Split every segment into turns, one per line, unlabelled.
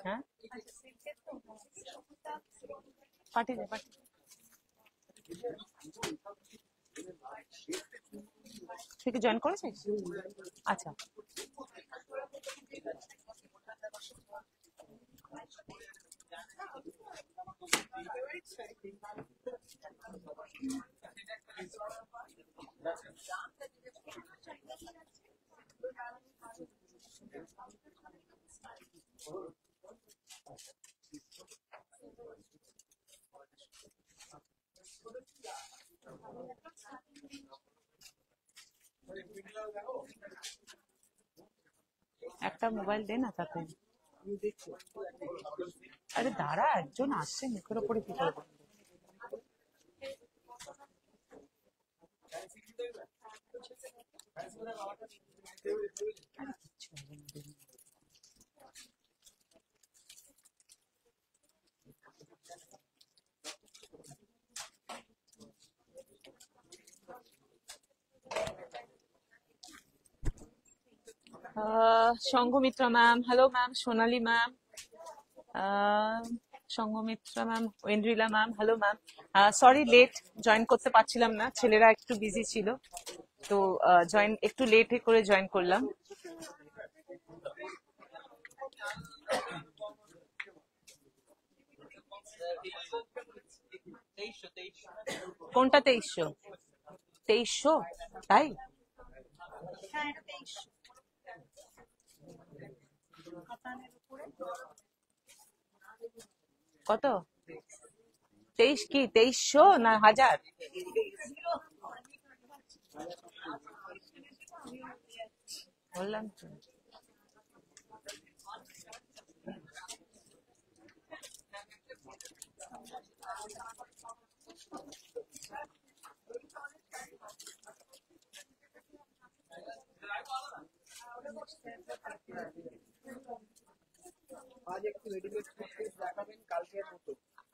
হ্যাঁ, পাঠিয়ে দে, পাঠিয়ে দে। তুই কি জয়েন করেছিস? আচ্ছা। একটা মোবাইল দে না তাতে। আরে দাঁড়া, একজন আসছে, মুখের ওপরে কি করবো? Sanghamitra ma'am, hello ma'am, Sonali ma'am, Sanghamitra ma'am, Oindrila ma'am, hello ma'am. Sorry, late join করতে পারছিলাম না, ছেলেরা একটু বিজি ছিল, তো জয়েন একটু লেট করে জয়েন করলাম। কোনটা 2300? 2300? তাই? কত? 23 কি 2300 না 1000? বললাম তো।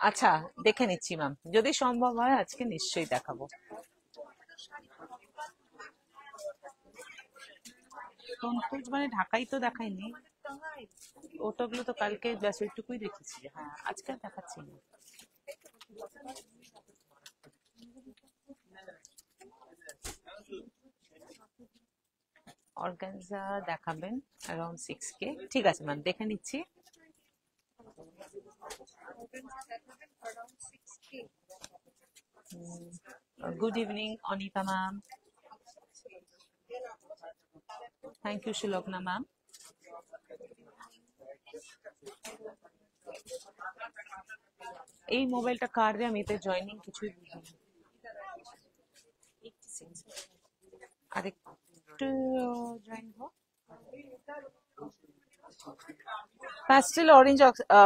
আচ্ছা, দেখে নিচ্ছি ম্যাম, যদি সম্ভব হয় আজকে নিশ্চয়ই দেখাবো। সন্তোষ মানে ঢাকাই তো দেখাইনি, ওটাগুলো তো কালকে ব্যাস ওইটুকুই দেখেছি। হ্যাঁ, আজকে আর দেখাচ্ছি না। অর্গানজা দেখাবেন অ্যারাউন্ড 6K। ঠিক আছে ম্যাম, দেখে নিচ্ছি। Good evening Anita ma'am, thank you Sulagna ma'am. এই মোবাইলটা কার রে? আমি এতে জয়েনিং কিছুই বুঝিনি। আরেকটু জয়েন হোক। প্যাস্টেল অরেঞ্জ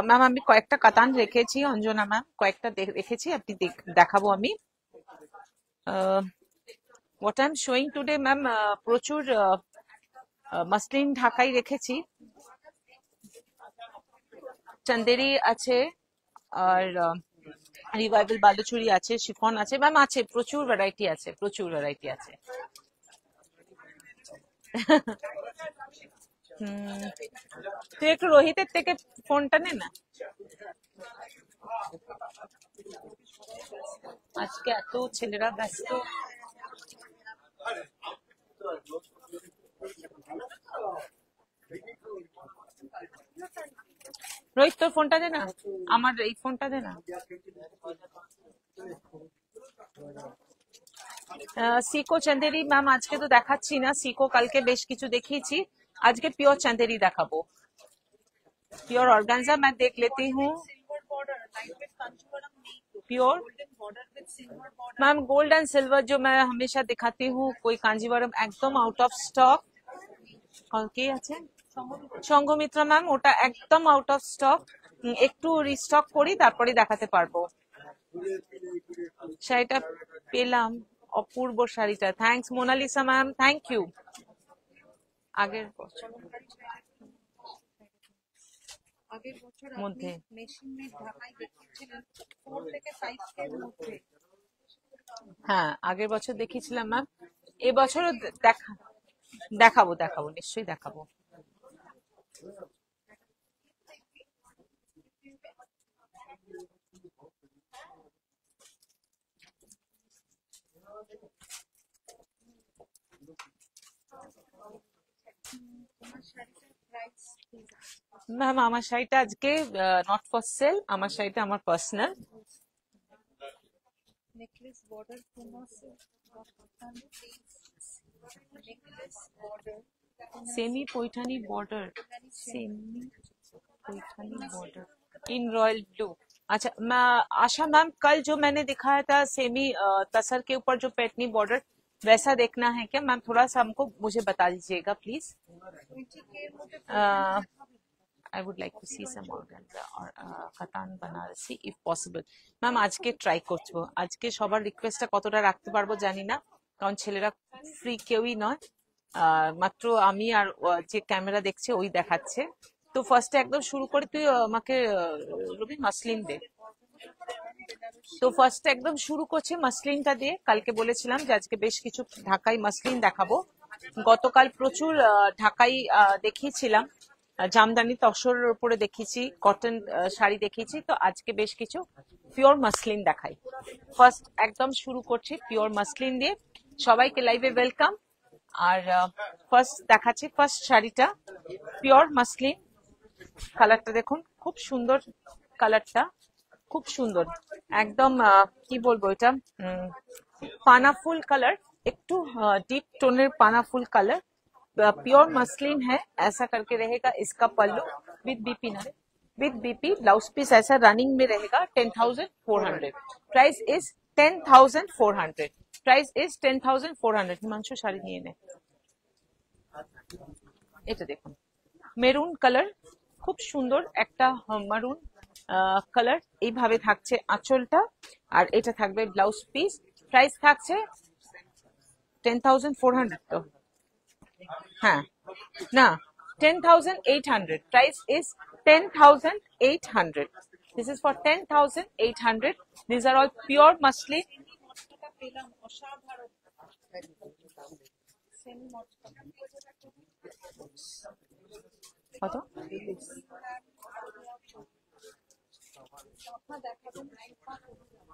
ম্যাম, আমি কয়েকটা কাতান রেখেছি, অঞ্জনা ম্যাম কয়েকটা রেখেছি, আপনি দেখাবো আমি। What I am showing today ma'am, প্রচুর মাসলিন ঢাকাই রেখেছি, চান্দেরি আছে, আর রিভাইভাল বালুচুরি আছে, শিফন আছে ম্যাম, আছে প্রচুর ভ্যারাইটি আছে, প্রচুর ভ্যারাইটি আছে। তুই একটু রোহিতের থেকে ফোনটা নে না, আজকে এত ছেলেরা ব্যস্ত। রোহিত, তোর ফোনটা দে না, আমার এই ফোনটা দে না। সিকো চান্দেরি ম্যাম আজকে তো দেখাচ্ছি না, সিকো কালকে বেশ কিছু দেখিয়েছি, আজকে পিওর চান্দেরি দেখাবো। प्योर ऑर्गेन्जा मैं देख लेती हूँ। Pure ma'am, gold and silver जो मैं हमेशा दिखाती हूँ, कोई कांजीवरम एकदम आउट ऑफ स्टक। কি আছে? সংঘমিত্রা ম্যাম, ওটা একদম আউট অফ স্টক, একটু রিস্টক করি তারপরে দেখাতে পারবো। শাড়িটা পেলাম, অপূর্ব শাড়িটা, thanks Monalisa ma'am, thank you. আগের বছর মধ্যে হ্যাঁ, আগের বছর দেখিয়েছিলাম ম্যাম, এবছরও দেখাবো, দেখাবো নিশ্চয়ই দেখাবো। ম্যাম আমার শাড়িটা আজকে নট ফর সেল, আমার শাড়িটা আমার personal.
necklace border Puma silk necklace border
semi Paithani border, semi Paithani border in royal blue. अच्छा मैं आशा मैम, कल जो मैंने दिखाया था सेमी तसर के ऊपर जो पैठनी बॉर्डर, वैसा देखना है क्या मैम? थोड़ा सा हमको मुझे बता दीजिएगा please. I would like to see some organza or কাতান বানারসি if possible। ম্যাম আজকে ট্রাই করবো, আজকে সবার রিকোয়েস্টটা কতটা রাখতে পারবো জানি না, কারণ ছেলেরা ফ্রি কেউই নয়, মাত্র আমি আর যে ক্যামেরা দেখছে ওই দেখাচ্ছে। তো ফার্স্টে একদম শুরু করে তুই আমাকে রবি মাসলিন দে। তো ফার্স্টে একদম শুরু করছে মাসলিনটা দিয়ে। কালকে বলেছিলাম যে আজকে বেশ কিছু ঢাকাই মাসলিন দেখাবো। গতকাল প্রচুর ঢাকাই দেখিয়েছিলাম, জামদানি তসরের উপরে দেখিয়েছি, কটন শাড়ি দেখিয়েছি। তো আজকে বেশ কিছু পিওর মাসলিন দেখাই। ফার্স্ট একদম শুরু করছি পিওর মাসলিন দিয়ে। সবাইকে লাইভে ওয়েলকাম। আর ফার্স্ট দেখাচ্ছি ফার্স্ট শাড়িটা পিওর মাসলিন। কালারটা দেখুন, খুব সুন্দর কালারটা, খুব সুন্দর একদম। কি বলবো, এটা পানাফুল কালার, একটু डीप टोनर पानाफुल कलर, प्योर मसलिन है। ऐसा करके रहेगा इसका पल्लू विद बीपी ना, विद बीपी। ब्लाउज पीस ऐसा रनिंग में रहेगा। 10,400 price is 10,400 price is 10,400। Himanshu sari নিয়ে নে। এটা দেখুন মেরুন কালার, খুব সুন্দর একটা মারুন কালার। এইভাবে থাকছে আঁচলটা, আর এটা থাকবে ব্লাউজ পিস। প্রাইস থাকছে 10,400। তো হ্যাঁ না, 10,800 price is 10,800। This is for 10,800। This are all pure muslin.
পেলাম অসাধারণ সেমি
কত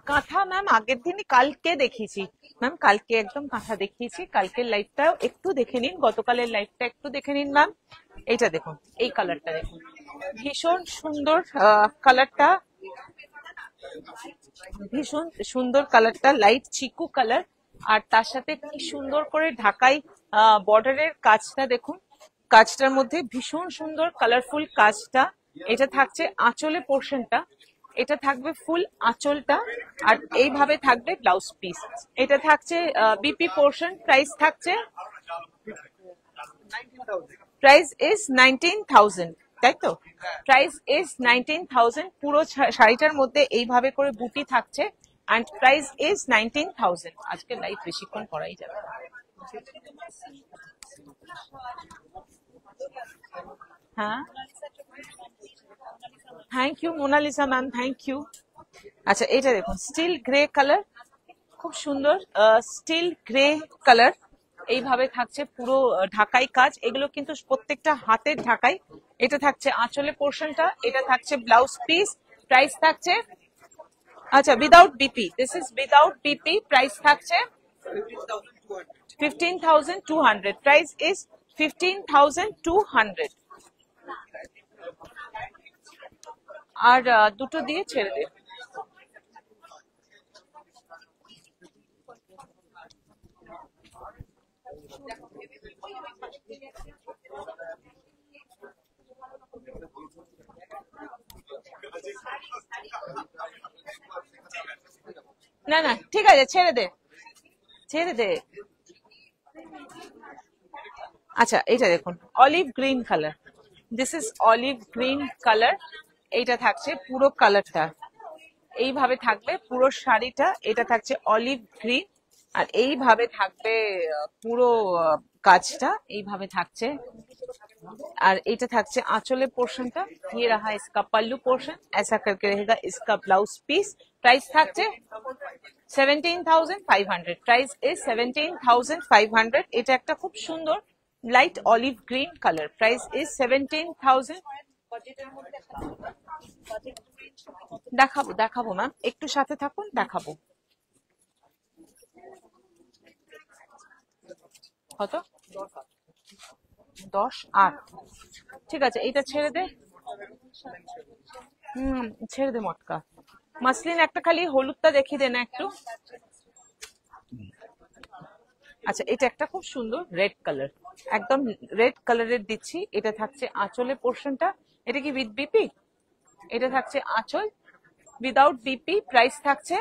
কাঁথা ম্যাম আগের দিনই কালকে দেখিয়েছি ম্যাম, কালকে একদম কাঁথা দেখিয়েছি। কালকের লাইভটা একটু দেখে নিন, গতকালের লাইভটা একটু দেখে নিন ম্যাম। এইটা দেখুন, এই কালারটা দেখুন, ভীষণ সুন্দর কালারটা, ভীষণ সুন্দর কালারটা, লাইট চিকু কালার। আর তার সাথে কি সুন্দর করে ঢাকাই বর্ডারের কাজটা দেখুন, কাজটার মধ্যে ভীষণ সুন্দর কালারফুল কাজটা। এটা থাকছে আঁচলে পোর্শনটা, এটা থাকবে ফুল আঁচলটা, আর এইভাবে থাকবে ব্লাউজ পিস। এটা থাকছে বিপি পোর্শন। প্রাইস থাকছে, প্রাইস ইজ 19,000, তাই তো? Price is 19,000। পুরো শাড়িটার মধ্যে এইভাবে করে বুটি থাকছে, এন্ড প্রাইস ইজ 19,000। আজকে লাইভ বেশিক্ষণ করাই যাবে। হ্যাঁ, thank you Monalisa ma'am, thank you. আচ্ছা এটা দেখুন স্টিল গ্রে কালার, খুব সুন্দর স্টিল গ্রে কালার। এইভাবে থাকছে পুরো ঢাকাই কাজ। এগুলো কিন্তু প্রত্যেকটা হাতের ঢাকাই। এটা থাকছে আঁচলে পোর্শনটা, এটা থাকছে ব্লাউজ পিস। প্রাইস থাকছে, আচ্ছা without BP, this is without BP. Price থাকছে 15,200। Price is 15,200। আর দুটো দিয়ে ছেড়ে দে। না না ঠিক আছে, ছেড়ে দে, ছেড়ে দে। আচ্ছা এটা দেখুন olive green colour, this is olive green colour. এইটা থাকছে পুরো কালারটা, এইভাবে থাকবে পুরো শাড়িটা। এটা থাকছে অলিভ গ্রিন, আর এইভাবে থাকবে পুরো কাজটা, এইভাবে থাকছে। और এটা থাকছে আঁচলের পোর্শনটা। ये रहा इसका पल्लू पोर्शन, ऐसा करके रहेगा इसका ब्लाउज पीस। प्राइस থাকছে 17,500। Price is 17,500। এটা একটা খুব সুন্দর light olive green colour. Price is 17,000। দেখাবো দেখাবো ম্যাম, একটু সাথে থাকুন, দেখাবো। কত 10-8 ঠিক আছে, এটা ছেড়ে দে। ছেড়ে দে মটকা। মাসলিন একটা খালি হলুদটা দেখিয়ে দে না একটু। আচ্ছা, এটা একটা খুব সুন্দর রেড কালার, একদম রেড কালারের দিচ্ছি। এটা থাকছে আঁচলের পোর্শনটা। এটা কি উইথ বিপি? এটা থাকছে আঁচল, উইদাউট বিপি। প্রাইস থাকছে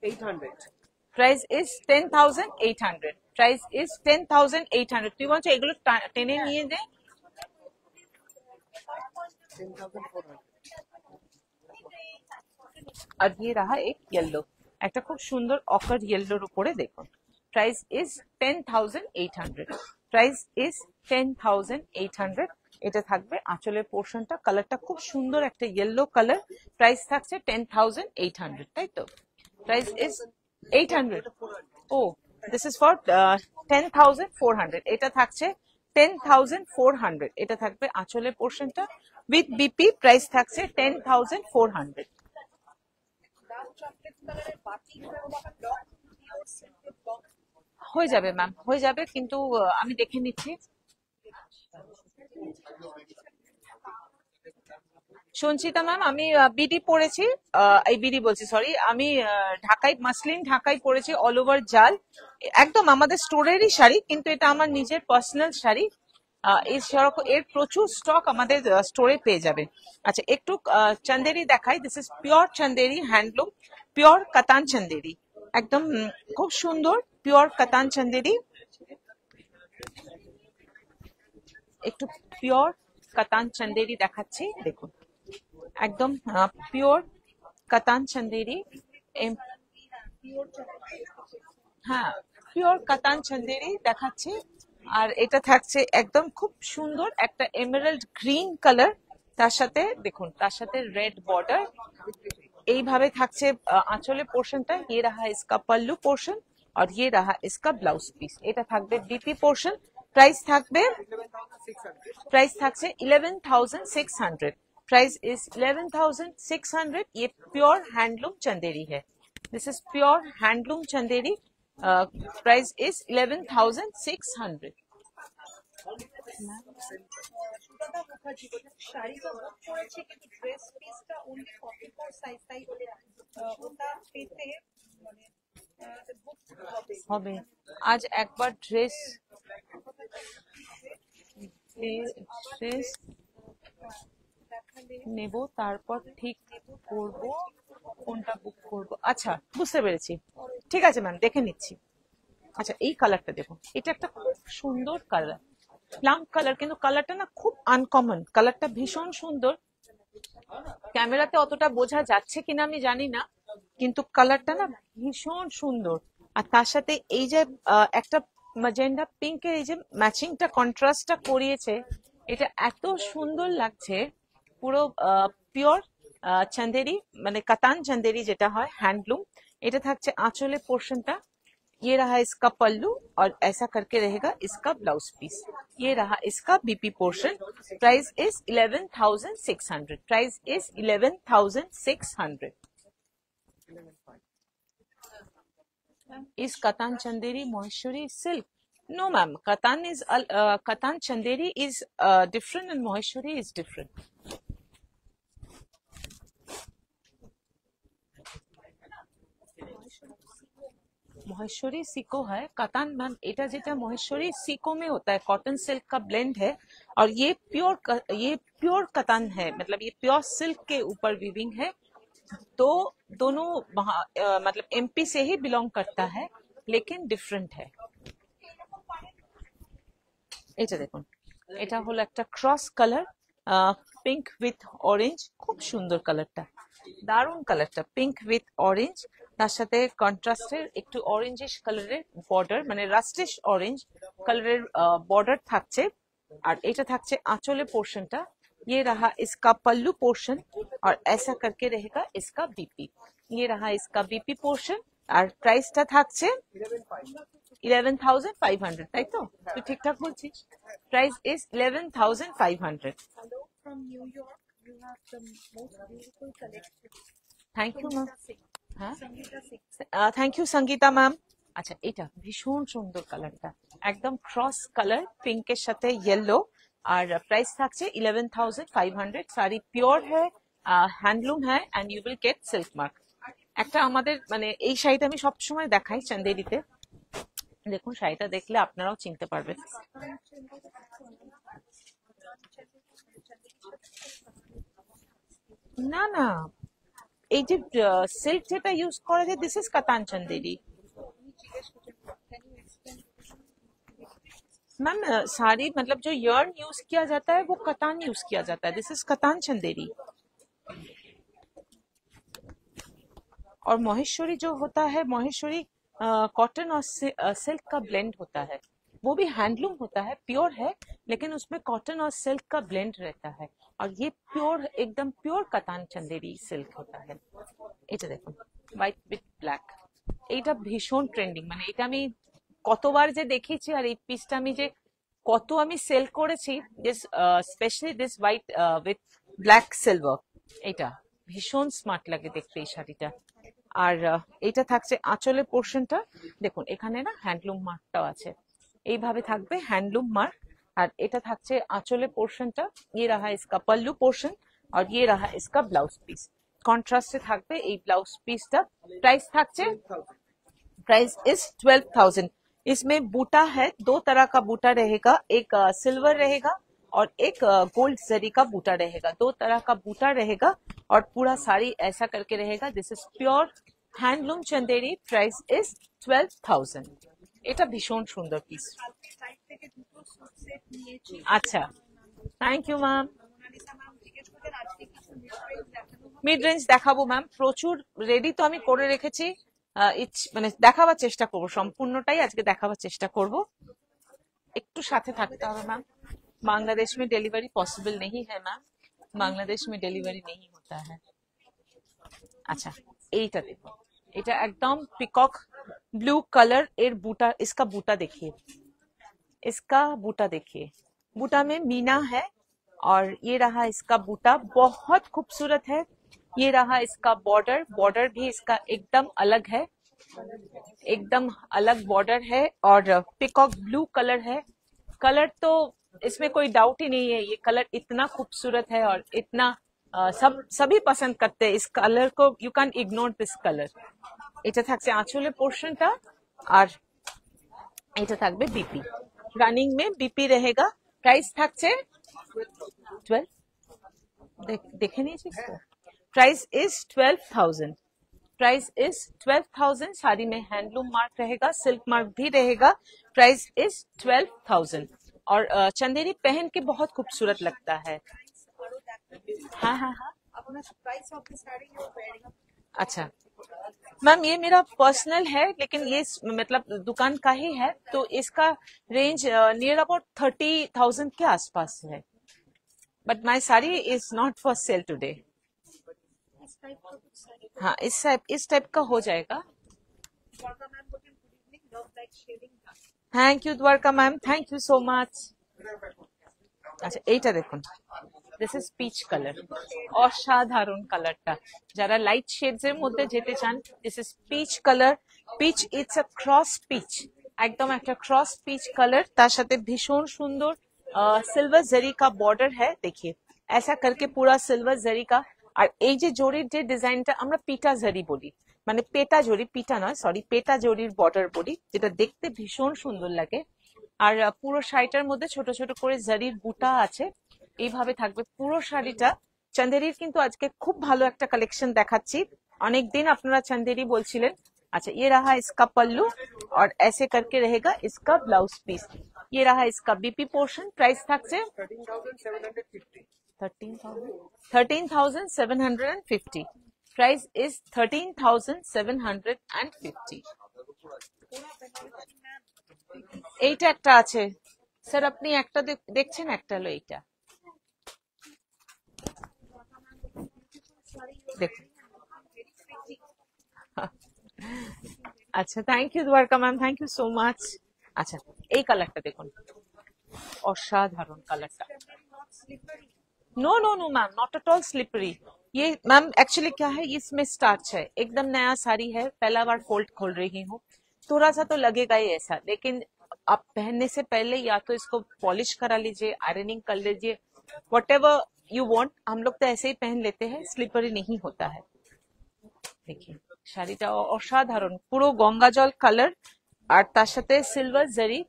10,800.
Price is 10,800। Price is 10,800। তুই বলছো এগুলো টেনে নিয়ে দে।
10,400.
আর ये रहा एक येलो, একটা খুব সুন্দর অকার ইয়েলোর উপরে দেখুন। Price is 10,800। Price is 10,800। এটা থাকবে আঁচলের পোর্শনটা। কালারটা খুব সুন্দর একটা ইয়েলো কালার। প্রাইস থাকছে 10,800, তাই তো? Price is 800। ও, দিস ইজ ফর 10,400। এটা থাকছে 10,400। এটা থাকবে আঁচলের পোর্শনটা উইথ বিপি। প্রাইস থাকছে 10,400।
ডার্ক চকলেট কালারের বাটিক ব্লক পিওর সিল্কের ব্লক।
হয়ে যাবে ম্যাম, হয়ে যাবে, কিন্তু আমি দেখে নিচ্ছি। সঞ্চিতা ম্যাম, আমি বিডি পরেছি, এই বিডি বলছি, সরি, আমি ঢাকাই মাসলিন ঢাকাই পরেছি অল ওভার জাল, একদম আমাদের স্টোরেরই শাড়ি, কিন্তু এটা আমার নিজের পার্সোনাল শাড়ি। এই সেরকম এর প্রচুর স্টক আমাদের স্টোরে পেয়ে যাবে। আচ্ছা, একটু চান্দেরি দেখাই। This is pure Chanderi handloom, pure কাতান চান্দেরি, একদম খুব সুন্দর পিওর কাতান চান্দেরি। একটু পিওর কাতান চান্দেরি দেখাচ্ছি, দেখুন, একদম পিওর কাতান চান্দেরি। হ্যাঁ, পিওর কাতান চান্দেরি দেখাচ্ছি। আর এটা থাকছে একদম খুব সুন্দর একটা এমেরাল্ড গ্রিন কালার, তার সাথে দেখুন, তার সাথে রেড বর্ডার। এইভাবে থাকছে আঁচলের পোর্শনটা। ये रहा इसका पल्लू पोर्शन और ये रहा इसका ब्लाउज পিস। এটা থাকবে বিপি পোর্শন। প্রাইস থাকবে
11,600.
प्राइस থাকছে 11,600। Price is 11,600। ये प्योर हैंडलूम चंदेरी है। This is pure handloom Chanderi. Price is 11,600।
Sudada Mukherjee বলছেন শাড়ি তো বুক করেছে কিন্তু ড্রেস পিসটা অনলি 44 সাইজ, তাই ওটা পেতে মানে বুক হবে।
হবে আজ একবার ড্রেস ড্রেস নেব, তারপর ঠিক করব কোনটা বুক করব। আচ্ছা, বুঝতে পেরেছি, ঠিক আছে ম্যাম, দেখে নিচ্ছি। আচ্ছা, এই কালারটা দেখুন, এটা একটা খুব সুন্দর কালার, প্লাম কালার, কিন্তু কালারটা না খুব আনকমন, কালারটা ভীষণ সুন্দর। ক্যামেরাতে অতটা বোঝা যাচ্ছে কিনা আমি জানি না, কিন্তু কালারটা না ভীষণ সুন্দর। আর তার সাথে এই যে একটা ম্যাজেন্ডা পিঙ্কের এই যে ম্যাচিংটা, কন্ট্রাস্টটা করিয়েছে, এটা এত সুন্দর লাগছে। পুরো পিওর চান্দেরি, মানে কাতান চান্দেরি যেটা হয় হ্যান্ডলুম। এটা থাকছে आंचले पोर्शनটা। ये रहा इसका पल्लू और ऐसा करके रहेगा इसका ब्लाउज पीस। ये रहा इसका BP portion. Price is 11,600। Price is 11,600। Is Katan Chanderi Maheshwari silk? No, ma'am. Katan Chanderi is different and Maheshwari is different. Maheshwari सिको है, कतान मैम, एटा जेटा महेश्वरी सिको में होता है, कॉटन सिल्क का ब्लेंड है। और ये प्योर कतान है, मतलब ये प्योर सिल्क के ऊपर वीविंग है। तो दोनों मतलब एमपी से ही बिलोंग करता है, लेकिन डिफरेंट है। এটা দেখুন, এটা হলো একটা cross colour, pink with orange, খুব সুন্দর কালারটা, দারুণ কালারটা, পিঙ্ক উইথ অরেঞ্জ। তার সাথে কন্ট্রাস্টের একটু অরেঞ্জিশ কালারের বর্ডার, মানে রাস্টিশ অরেঞ্জ কালারের বর্ডার থাকছে। আর এটা থাকছে আঁচলে পোর্শনটা। ये रहा इसका पल्लू पोर्शन और ऐसा करके रहेगा इसका बीपी। ये रहा इसका बीपी पोर्शन। আর প্রাইসটা থাকছে 11,500, তাই তো? তুই ঠিকঠাক বলছিস। Price is 11,500।
Hello from New York. You have the most beautiful collection.
Thank you ma'am.
Sangeeta Singh.
হ্যাঁ,
Sangeeta Singh.
Thank you Sangeeta ma'am. আচ্ছা এটা ভীষণ সুন্দর কালারটা, একদম ক্রস কালার, পিঙ্কের সাথে ইয়েলো। আর প্রাইস থাকছে 11,500। শাড়ি পিওর হ্যাঁ, হ্যান্ডলুম হ্যাঁ, and you will get silk mark. একটা আমাদের মানে এই শাড়িটা আমি সবসময় দেখাই চান্দেরিতে, দেখুন শাড়িটা দেখলে আপনারাও চিনতে পারবেন। না না, এই যে সিল্ক যেটা ইউজ করা যায়, দিস ইজ কাতান চান্দেরি मैम। साड़ी मतलब जो यर्न यूज किया जाता है वो कतान यूज किया जाता है, दिस इज कतान चंदेरी। और महेश्वरी जो होता है, महेश्वरी कॉटन और सिल्क का ब्लेंड होता है, वो भी हैंडलूम होता है, प्योर है, लेकिन उसमें कॉटन और सिल्क का ब्लेंड रहता है। और ये प्योर एकदम प्योर कतान चंदेरी सिल्क होता है। এটা দেখুন হোয়াইট উইথ ব্ল্যাক, এইটা ভীষণ ট্রেন্ডিং, মানে এটা আমি কতবার যে দেখেছি, আর এই পিসটা আমি যে কত আমি সেল করেছি, this specially this white with black silver, এটা ভীষণ স্মার্ট লাগে দেখতে এই শাড়িটা। আর এটা থাকছে আঁচলের পোর্শনটা, দেখুন এখানে না হ্যান্ডলুম মার্কটাও আছে, এইভাবে থাকবে হ্যান্ডলুম মার্ক। আর এটা থাকছে আঁচলের পোর্শনটা, ये रहा इसका पल्लू पोर्शन और ये रहा इसका ब्लाउज पीस, কন্ট্রাস্টে থাকবে এই ব্লাউজ পিসটা। প্রাইস থাকছে, प्राइस इज 12,000। इसमें बूटा है, दो तरह का बूटा रहेगा, एक सिल्वर रहेगा और एक गोल्ड जरी का बूटा रहेगा, दो तरह का बूटा रहेगा। और पूरा साड़ी ऐसा करके रहेगा, this is pure handloom Chanderi. Price is 12,000। এটা ভীষণ সুন্দর পিস।
কালকে সাইড থেকে দুটো স্যুট সেট নিয়েছি।
আচ্ছা, thank you ma'am.
Monalisa ma'am জিজ্ঞেস করলেন আজকে কিছু মিড রেঞ্জ দেখানো হবে?
মিড রেঞ্জ দেখাবো ম্যাম, প্রচুর রেডি তো আমি করে রেখেছি, মানে দেখাবার চেষ্টা করব, সম্পূর্ণটাই আজকে দেখাবার চেষ্টা করব। একটু সাথে থাকতে হবে ম্যাম, बांग्लादेश में डिलीवरी पॉसिबल नहीं है मैम, बांग्लादेश में डिलीवरी नहीं होता है। আচ্ছা এইটা দেখো, এটা একদম পিকক ব্লু কালার এর বুটা, इसका बूटा देखिए, इसका बूटा देखिए, बूटा में मीना है और ये रहा इसका बूटा, बहुत खूबसूरत है। ये रहा इसका बॉर्डर, बॉर्डर भी इसका एकदम अलग है, एकदम अलग बॉर्डर है। और पिकॉक ब्लू कलर है, कलर तो इसमें कोई डाउट ही नहीं है, ये कलर इतना खूबसूरत है और इतना सभी पसंद करते हैं इस कलर को, you can ignore this colour. এটা থাকছে আঁচলের পোর্শনটা, আর এটা থাকবে বিপি, রানিং में बीपी रहेगा। प्राइस থাকছে 12, देखे नहीं इसको, price is 12,000। Price is 12,000। Sari में हैंडलूम मार्क रहेगा, सिल्क मार्क भी रहेगा। Price is 12,000। और चंदेरी पहन के बहुत खूबसूरत लगता है। हाँ हाँ हाँ,
अपना price of the sari you wearing.
अच्छा मैम, ये मेरा पर्सनल है, लेकिन ये मतलब दुकान का ही है, तो इसका रेंज नियर अबाउट 30,000 के आसपास है। But my sari is not for sale today.
इस टाइप का कुछ साड़ी।
हाँ, इस टाइप का हो जाएगा।
द्वारका मैम बोलिए good evening, love like shading.
Thank you Dwarka ma'am, thank you so much. আচ্ছা এইটা দেখুন, দিস ইজ পিচ কালার, অসাধারণ কালারটা। যারা লাইট শেডস এর মধ্যে যেতে চান, this is peach colour. Peach, it's a cross peach, একদম একটা ক্রস পিচ কালার, তার সাথে ভীষণ সুন্দর सिल्वर जरी का बॉर्डर है, देखिए ऐसा करके पूरा सिल्वर जरी का। আর এই যে জরির যে ডিজাইনটা আমরা পিটা জরি বলি, মানে পেটা জরি, পিটা নয় সরি, পেটা জরির বর্ডার বলি, যেটা দেখতে ভীষণ সুন্দর লাগে। আর পুরো শাড়িটার মধ্যে ছোট ছোট করে জারির বুটা আছে, এইভাবে থাকবে পুরো শাড়িটা। চান্দেরির কিন্তু আজকে খুব ভালো একটা কালেকশন দেখাচ্ছি, অনেকদিন আপনারা চান্দেরি বলছিলেন। अच्छा, ये रहा इसका पल्लू और ऐसे करके रहेगा इसका ब्लाउज पीस। ये रहा इसका बीपी पोर्शन। प्राइस থাকছে
13,750।
13,750। Price is 13,750। এইটা একটা আছে স্যার, আপনি একটা দেখছেন, একটা হলো এইটা দেখুন। আচ্ছা, thank you Dwarka ma'am, thank you so much. আচ্ছা, এই কালারটা দেখুন, অসাধারণ কালারটা। No no no ma'am, not at all slippery. ये मैम एक्चुअली क्या है, इसमें स्टार्च है, एकदम नया साड़ी है, पहला बार फोल्ड खोल रही हूँ, थोड़ा सा तो लगेगा ही ऐसा, लेकिन आप पहनने से पहले या तो इसको पॉलिश करा लीजिए, आयरनिंग कर लीजिए, वट एवर यू वॉन्ट। हम लोग तो ऐसे ही पहन लेते हैं, स्लिपरी नहीं होता है। देखिए শাড়িটা অসাধারণ, পুরো গঙ্গা জল কালার, আর তার সাথে সিলভার জারি,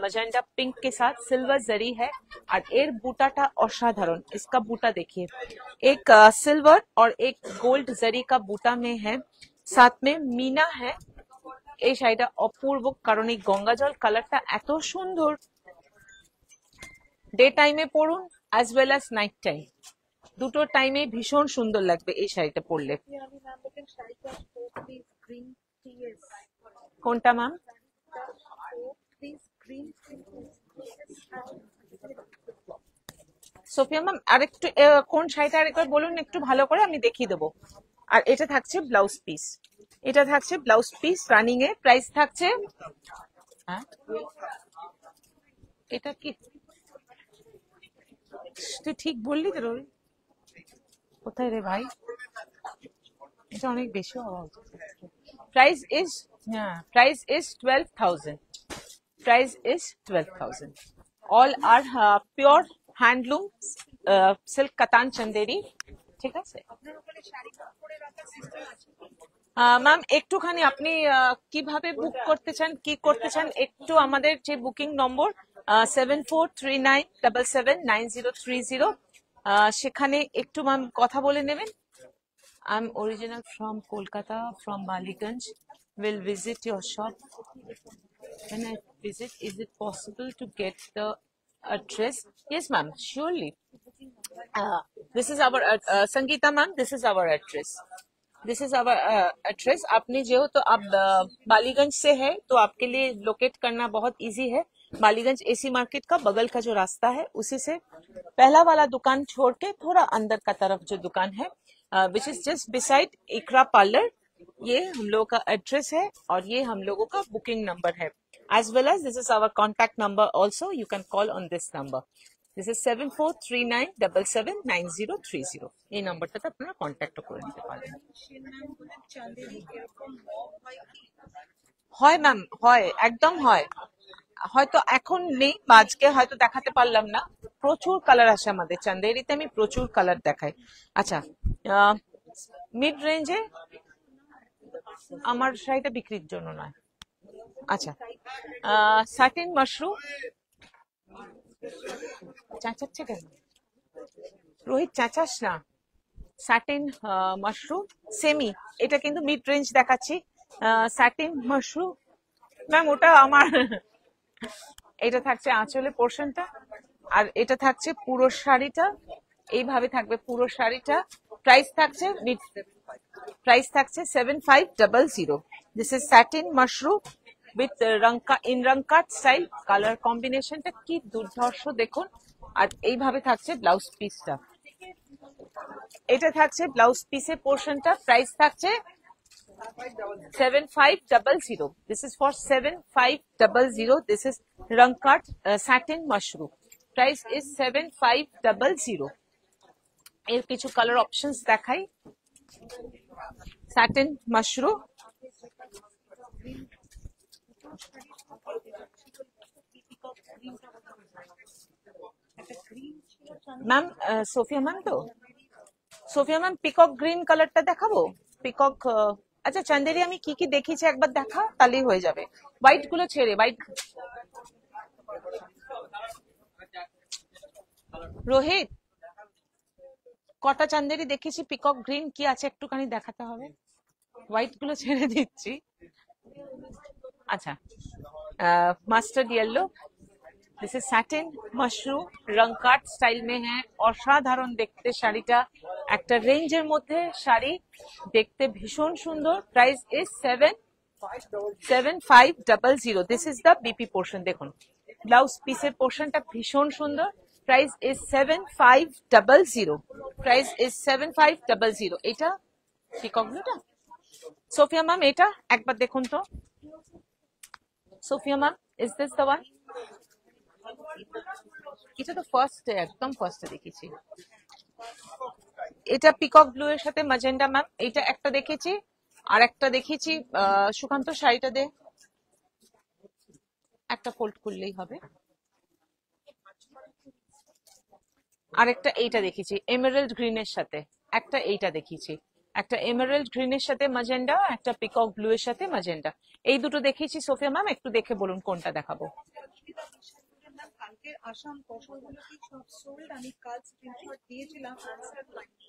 मजेंडा पिंक के साथ सिल्वर जरी है। और एर बूटाटा असाधारण, इसका बूटा देखिए, एक सिल्वर और एक गोल्ड जरी का बूटा में है, साथ में मीना है। এই শাড়িটা অপূর্ব, কারণ এই গঙ্গা জল কালারটা এত সুন্দর। ডে টাইমে পরুন as well as night time, দুটো টাইমে ভীষণ সুন্দর লাগবে এই শাড়িটা পরলে।
আমি ম্যাম বললেন শাড়িটা প্লিজ গ্রিন টিএস,
কোনটা ma'am?
Please green
Sophia ma'am আরেকটু কোন শাড়িটা আরেকবার বলুন একটু ভালো করে, আমি দেখিয়ে দেবো। আর এটা থাকছে ব্লাউজ পিস, এটা থাকছে ব্লাউজ পিস রানিং এ, প্রাইস থাকছে, হ্যাঁ এটা কি তুই ঠিক বললি তো রবি? কোথায় রে ভাই, এটা অনেক বেশি হওয়া উচিত। প্রাইস ইজ, হ্যাঁ price is 12,000, price is 12,000। All are pure handloom silk katan Chanderi, ঠিক আছে।
আপনার ওখানে শাড়ি করে রাখার সিস্টেম আছে?
ম্যাম একটুখানি আপনি কিভাবে বুক করতে চান, কি করতে চান, একটু আমাদের যে বুকিং নম্বর 7439779030, সেখানে একটু ম্যাম কথা বলে নেবেন। I am original from Kolkata, from Ballygunge, will visit your shop. When I visit, is it possible to get the address? Yes ma'am, surely. This is our Sangeeta ma'am, this is our address. This is our address. आपने जो तो आप बालीगंज से है तो आपके लिए locate करना बहुत इजी है। बालीगंज एसी मार्केट का बगल का जो रास्ता है उसी से पहला वाला दुकान छोड़ के थोड़ा अंदर का तरफ जो दुकान है, which is just beside Iqra parlour, ये हम लोगों का एड्रेस है और ये हम लोगों का बुकिंग नंबर है। As well as this is our contact number also, you can call on this number. This is 7439779030। এই নাম্বারটাতে আপনারা কন্ট্যাক্ট করে নিতে পারেন। হয় ম্যাম, হয়, একদম হয়। হয়তো এখন নেই বা আজকে হয়তো দেখাতে পারলাম না, প্রচুর কালার আসে আমাদের চান্দেরিতে, আমি প্রচুর কালার দেখাই। আচ্ছা, মিড রেঞ্জে আমার শাড়িটা বিক্রির জন্য নয়। আচ্ছা, সাটিন মাশরুম, চেঁচাচ্ছে কেন রোহিত, চেঁচাস না। স্যাটিন মাশরুম সেমি, এটা কিন্তু মিড রেঞ্জ দেখাচ্ছি। স্যাটিন মাশরুম ম্যাম ওটা আমার, এটা থাকছে আঁচলের পোর্শনটা, আর এটা থাকছে পুরো শাড়িটা, এইভাবে থাকবে পুরো শাড়িটা। প্রাইস থাকছে প্রাইস থাকছে 7500। This is satin mushroom with রংকা ইন রংকাট স্টাইল। কালার কম্বিনেশনটা কি দুর্ধর্ষ দেখুন। আর এইভাবে থাকছে ব্লাউজ পিসটা, এটা থাকছে ব্লাউজ পিসের পোর্শনটা। প্রাইস থাকছে 7500। This is for 7500। This is rangkat satin mushroom, price is 7500। এর কিছু কালার অপশনস দেখাই। Satin mushroom, ma'am Sophia ma'am তো, সোফিয়া ম্যাম পিকক গ্রিন কালারটা দেখাবো? পিকক, আচ্ছা চান্দেরি আমি কি কি দেখিয়েছি একবার দেখা, তাহলেই হয়ে যাবে। হোয়াইট গুলো ছেড়ে, হোয়াইট। রোহিত, কটা চান্দেরি দেখেছি পিকক গ্রিন, কি আছে একটুখানি দেখাতে হবে। হোয়াইট গুলো ছেড়ে দিচ্ছি। আচ্ছা, mustard yellow, this is satin mushroom, rangkat style में है। অসাধারণ দেখতে শাড়িটা, একটা রেঞ্জের মধ্যে শাড়ি, দেখতে ভীষণ সুন্দর। Price is 7500। This is the BP portion, দেখুন ব্লাউজ পিসের পোর্শনটা ভীষণ সুন্দর। Price is 7500। Price is 7500। এটা পিকক ব্লুটা। সোফিয়া ম্যাম এটা একবার দেখুন তো। Sophia ma'am, is this the one? এটা তো ফার্স্ট, একদম ফার্স্টে দেখেছি। এটা পিকক ব্লু এর সাথে ম্যাজেন্ডা ম্যাম, এটা একটা দেখেছি। আর একটা দেখিয়েছি সুকান্ত শাড়িটা দে, একটা ফোল্ড করলেই হবে। আরেকটা এইটা দেখিয়েছি এমারেল্ড গ্রিনের সাথে, একটা এইটা দেখিয়েছি, একটা এমারেল্ড গ্রিনের সাথে ম্যাজেন্ডা, একটা পিকক ব্লু এর সাথে ম্যাজেন্ডা, এই দুটো দেখিয়েছি। সোফিয়া ম্যাম একটু দেখে বলুন কোনটা দেখাবো।
ম্যাম কালকের আসাম ফসলগুলো কি সব সোল্ড? আমি কাল স্ক্রিনশট দিয়েছিলাম, আনসার পাইনি।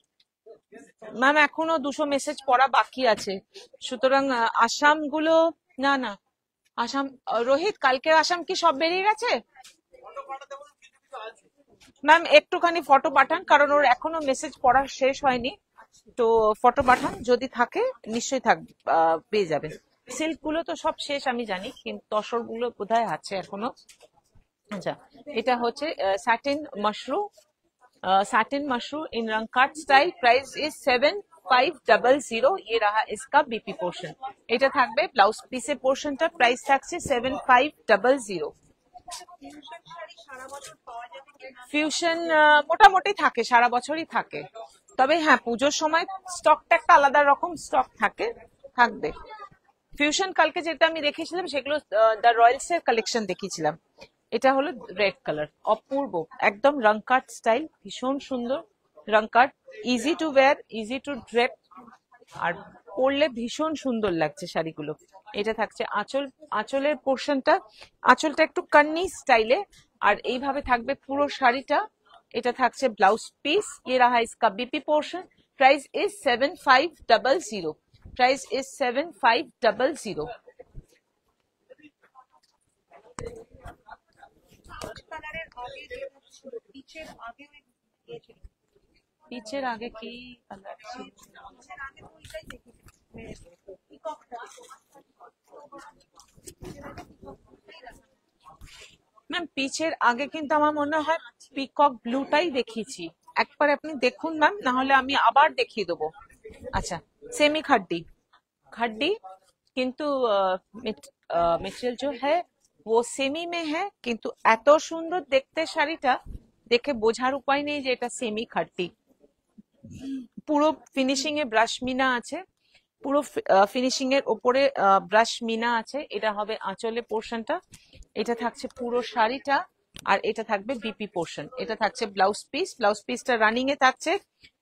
ম্যাম এখনো 200 মেসেজ পড়া বাকি আছে, সুতরাং আসাম গুলো, না না আসাম, রোহিত কালকের আসাম কি সব বেরিয়ে গেছে? ম্যাম একটুখানি ফটো পাঠান, কারণ ওর এখনো মেসেজ পড়া শেষ হয়নি, তো ফটো পাঠান, যদি থাকে নিশ্চয়ই থাকবে, পেয়ে যাবেন। সিল্ক গুলো তো সব শেষ আমি জানি, কিন্তু তসর গুলো বোধহয় আছে এখনো। আচ্ছা, এটা হচ্ছে satin mushroom in rangkat style, price is 7500। ये रहा इसका बीपी पोर्शन, এটা থাকবে ব্লাউজ পিসের পোর্শনটা, প্রাইস থাকছে 7500।
ফিউশন শাড়ি সারা বছর পাওয়া যাবে কিনা?
ফিউশন মোটামুটি থাকে, সারা বছরই থাকে, তবে হ্যাঁ পুজোর সময় স্টকটা একটা আলাদা রকম স্টক থাকবে। ফিউশন কালকে যেটা আমি রেখেছিলাম সেগুলো দ্য রয়্যালস এর কালেকশন দেখিয়েছিলাম। এটা হলো রেড কালার, অপূর্ব, একদম রংকাট স্টাইল, ভীষণ সুন্দর rangkat, easy to wear, easy to drape, আর পরলে ভীষণ সুন্দর লাগছে শাড়িগুলো। এটা থাকছে আঁচলের পোর্শনটা, আঁচলটা একটু কান্নি স্টাইলে, আর এইভাবে থাকবে পুরো শাড়িটা। এটা থাকছে ব্লাউজ পিস, ये रहा इसका BP portion, price is 7500। Price is 7500।
কালারের আগে যেটা ছিল, পিচের আগে দিয়েছিল,
পিচের আগে কি কালার ছিল?
পিচের আগে তো ওইটাই দেখেছি, পিককটা।
ম্যাম পিচের আগে কিন্তু আমার মনে হয় পিকক ব্লুটাই দেখিয়েছি, একবার আপনি দেখুন ম্যাম, না হলে আমি আবার দেখিয়ে দেবো। আচ্ছা, सेमी खड्डी কিন্তু মেটেরিয়াল जो है वो সেমি में है, কিন্তু এত সুন্দর দেখতে শাড়িটা, দেখে বোঝার উপায় নেই যে এটা সেমি খাড্ডি। পুরো ফিনিশিং এ ব্রাশ মিনা আছে, পুরো ফিনিশিং এর ওপরে ব্রাশ মিনা আছে। এটা হবে আঁচলে পোর্শনটা, এটা থাকছে পুরো শাড়িটা, আর এটা থাকবে বিপি পোর্শন। এটা থাকছে ব্লাউজ পিস, ব্লাউজ পিসটা রানিং এ থাকছে,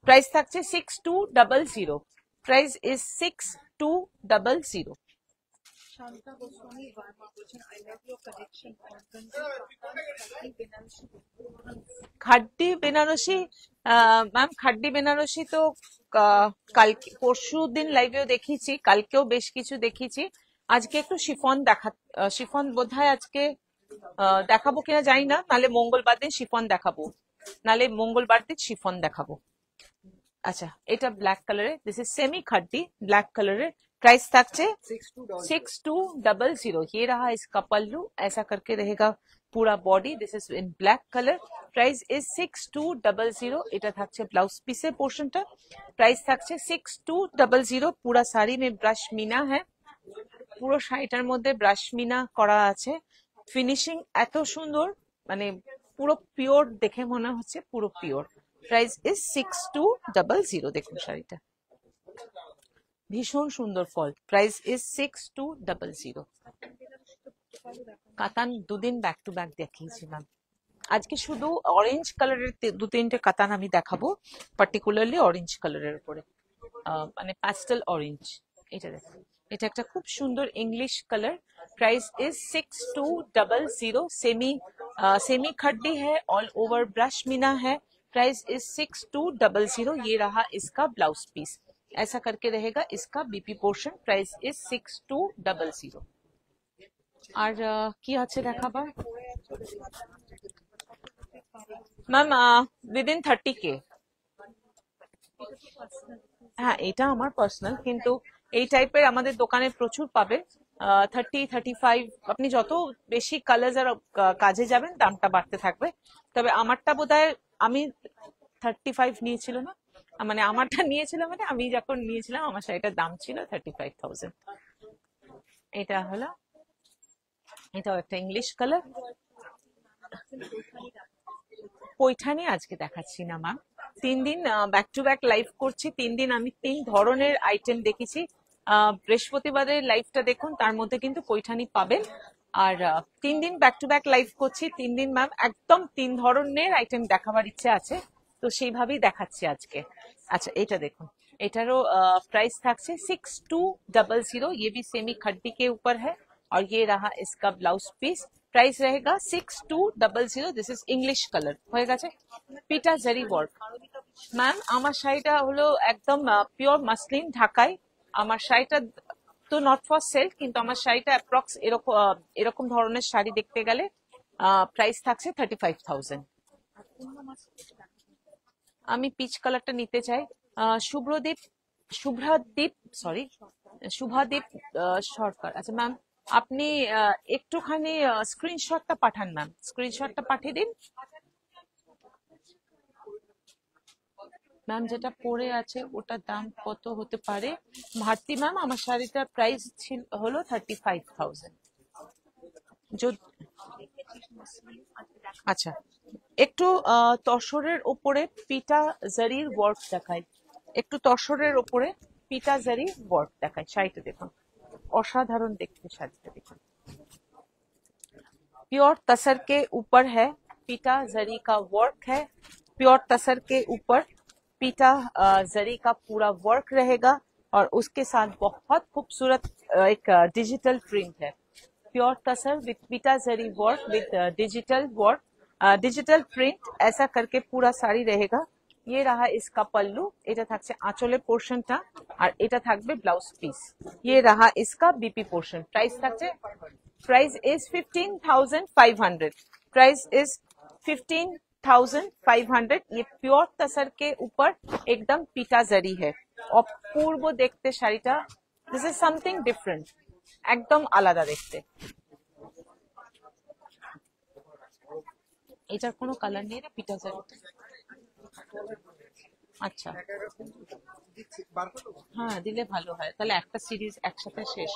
প্রাইস থাকছে 6200। Price is 6200।
শান্তা গোস্বামী বার্মা বলছেন, I love your collection,
khaddi Benarasi, ma'am khaddi Benarasi তো কালকে পরশু দিন লাইভেও দেখিয়েছি, কালকেও বেশ কিছু দেখিয়েছি। আজকে একটু শিফন বোধহয় আজকে দেখাবো কিনা জানি না, নালে মঙ্গলবার দিন শিফন দেখাবো, নালে মঙ্গলবার দিন শিফন দেখাবো। अच्छा, এটা ব্ল্যাক কালারে, দিস ইজ সেমি খাড্ডি ব্ল্যাক কালারে, प्राइस থাকছে 6200। ये रहा इसका पल्लू, ऐसा करके रहेगा पूरा body, this is in black colour, price is 6200। এটা থাকছে ব্লাউজ পিসের পোর্শনটা, প্রাইস থাকছে 6200। পুরা শাড়ি में ব্রাশ মিনা है, পুরো শাড়িটার মধ্যে ব্রাশ মিনা করা আছে, ফিনিশিং এত সুন্দর, মানে পুরো পিওর, দেখে মনে হচ্ছে পুরো পিওর। Price is 6200। দেখুন শাড়িটা ভীষণ সুন্দর ফল, প্রাইস ইজ 6200। কাতান দুদিন ব্যাক টু ব্যাক দেখিয়েছিলাম, আজকে শুধু অরেঞ্জ কালারের 2-3টে কাতান আমি দেখাবো, পার্টিকুলারলি অরেঞ্জ কালারের উপরে, মানে প্যাস্টেল অরেঞ্জ। এটা দেখুন, এটা একটা খুব সুন্দর English colour, price is 6200। Semi khaddi है, ऑल ओवर ब्रश मीना है, प्राइस इज 6200। ये रहा इसका ब्लाउज पीस, ऐसा करके रहेगा इसका बीपी पोर्शन, प्राइस इज 6200। আর কি আছে দেখাবার ম্যাম? Within 30K। হ্যাঁ এটা আমার পার্সোনাল, কিন্তু এই টাইপের আমাদের দোকানে প্রচুর পাবে। 30-35, আপনি যত বেশি কালার আর কাজে যাবেন দামটা বাড়তে থাকবে, তবে আমারটা বোধহয় আমি 35 নিয়েছিল না, মানে আমারটা নিয়েছিল, মানে আমি যখন নিয়েছিলাম আমার শাড়িটার দাম ছিল 35,000। এটা হলো, এটাও একটা ইংলিশ কালার। পৈঠানি আজকে দেখাচ্ছি না ম্যাম, 3 দিন ব্যাক টু ব্যাক লাইভ করছি, 3 দিন আমি 3 ধরনের আইটেম দেখেছি, বৃহস্পতিবারের লাইভটা দেখুন, তার মধ্যে কিন্তু পৈঠানি পাবেন। আর 3 দিন ব্যাক টু ব্যাক লাইভ করছি, 3 দিন ম্যাম একদম 3 ধরনের আইটেম দেখাবার ইচ্ছে আছে, তো সেইভাবেই দেখাচ্ছি আজকে। আচ্ছা এটা দেখুন, এটারও प्राइस থাকছে 6200। ये भी सेमी खड्डी के ऊपर है और ये रहा इसका ब्लाउज पीस। प्राइस रहेगा 6200। दिस इज इंग्लिश कलर হয়ে গেছে। পিটা জারি ওয়ার্ক ম্যাম, আমার শাড়িটা হলো একদম পিওর মাসলিন ঢাকায়। আমার শাড়িটা তো নট ফর সেল, কিন্তু আমার শাড়িটা অ্যাপ্রক্স এরকম এরকম ধরনের শাড়ি দেখতে গেলে প্রাইস থাকছে 35,000। আমি পিচ কালারটা নিতে চাই। শুভাদীপ সরকার। আচ্ছা ম্যাম, আপনি একটুখানি স্ক্রিনশটটা পাঠান ম্যাম, স্ক্রিনশটটা পাঠিয়ে দিন ম্যাম। যেটা পরে আছে ওটার দাম কত হতে পারে? ভারতী ম্যাম, আমার শাড়িটার প্রাইস ছিল হলো 35,000। আচ্ছা, একটু তসরের ওপরে পিটা জারির ওয়ার্ক দেখাই, একটু তসরের ওপরে পিটা জারির ওয়ার্ক দেখাই। শাড়িটা দেখুন, অসাধারণ দেখতে শাড়িটা দেখুন। प्योर तसर के ऊपर है, पीटा जरी का वर्क है। प्योर तसर के ऊपर पीटा जरी का पूरा वर्क रहेगा और उसके साथ बहुत खूबसूरत एक डिजिटल प्रिंट है। Pure tussar with pitta zari work with digital work, digital print, ऐसा करके पूरा साड़ी रहेगा। ये रहा इसका पल्लू, এটা থাকছে আঁচলের পোর্শনটা, আর এটা থাকবে ব্লাউজ পিস। ये रहा इसका बीपी पोर्शन। प्राइस থাকছে, प्राइस इज 15,500। Price is 15,500। ये प्योर तसर के ऊपर एकदम पीटा जरी है, অপূর্ব দেখতে শাড়িটা। দিস ইজ সামথিং ডিফারেন্ট, একদম আলাদা দেখতে। এটার কোনো কালার নেই রে পিটা জারিটা। আচ্ছা হ্যাঁ, দিলে ভালো হয়, তাহলে একটা সিরিজ একসাথে শেষ।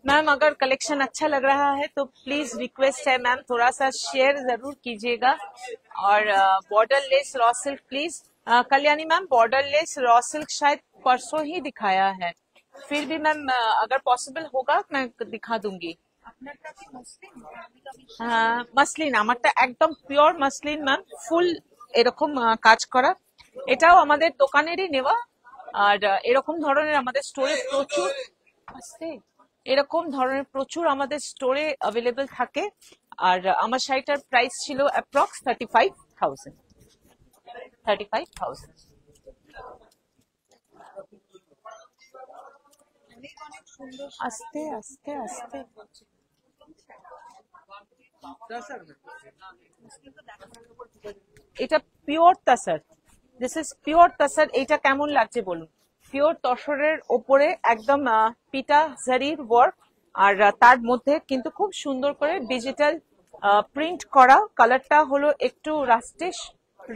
मैम अगर कलेक्शन अच्छा लग रहा है तो प्लीज रिक्वेस्ट है मैम, थोड़ा सा शेयर जरूर कीजिएगा। और border less raw silk please. Kalyani ma'am, border less raw silk शायद परसों ही दिखाया है, फिर भी मैम अगर पॉसिबल होगा मैं दिखा दूंगी। মাসলিন, আমারটা একদম পিওর মাসলিন ম্যাম, ফুল এরকম কাজ করা। এটাও আমাদের দোকানেরই নেওয়া। আর এরকম ধরনের আমাদের স্টোরে প্রচুর এরকম ধরনের প্রচুর আমাদের স্টোরে অ্যাভেলেবল থাকে। আর আমার শাড়িটার প্রাইস ছিল অ্যাপ্রক্স 35,000। 35,000। আস্তে আস্তে আস্তে এটা pure tussar, this is pure tussar. এটা কেমন লাগছে বলুন? পিওর তসরের ওপরে একদম পিটা জারির ওয়ার্ক, আর তার মধ্যে কিন্তু খুব সুন্দর করে ডিজিটাল প্রিন্ট করা। কালারটা হলো একটু রাস্টিশ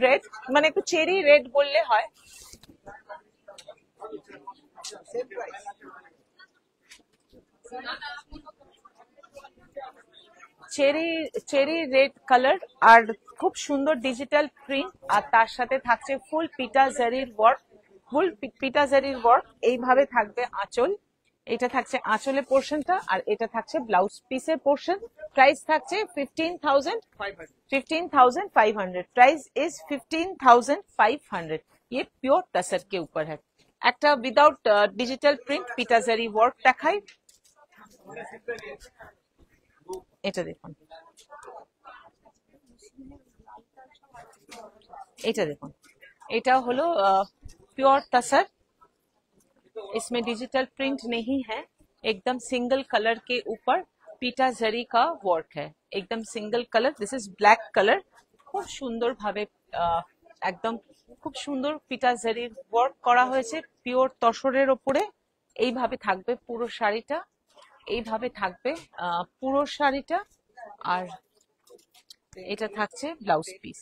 রেড, মানে একটু চেরি রেড বললে হয়। চেরি রেড কালার আর খুব সুন্দর ডিজিটাল প্রিন্ট, আর তার সাথে থাকছে ফুল পিটা জারির ওয়ার্ক। ফুল পিটা জারির ওয়ার্ক এইভাবে থাকবে আঁচল। এটা থাকছে আঁচলের পোর্শনটা, আর এটা থাকছে ব্লাউজ পিসের পোর্শন। প্রাইস থাকছে 15,500। Price is 15,500। ये प्योर टसर के ऊपर है। একটা উইদাউট ডিজিটাল প্রিন্ট পিটা জারি ওয়ার্ক দেখাই। এটা দেখুন, এটা দেখুন, এটা হলো प्योर टसर। इसमें डिजिटल प्रिंट नहीं है, एकदम सिंगल कलर के ऊपर पीटा जरी का वर्क है, एकदम single colour. This is black colour. খুব সুন্দর ভাবে একদম খুব সুন্দর পিটা জারির ওয়ার্ক করা হয়েছে পিওর তসরের ওপরে। এইভাবে থাকবে পুরো শাড়িটা, এইভাবে থাকবে পুরো শাড়িটা। আর এটা থাকছে ব্লাউজ পিস।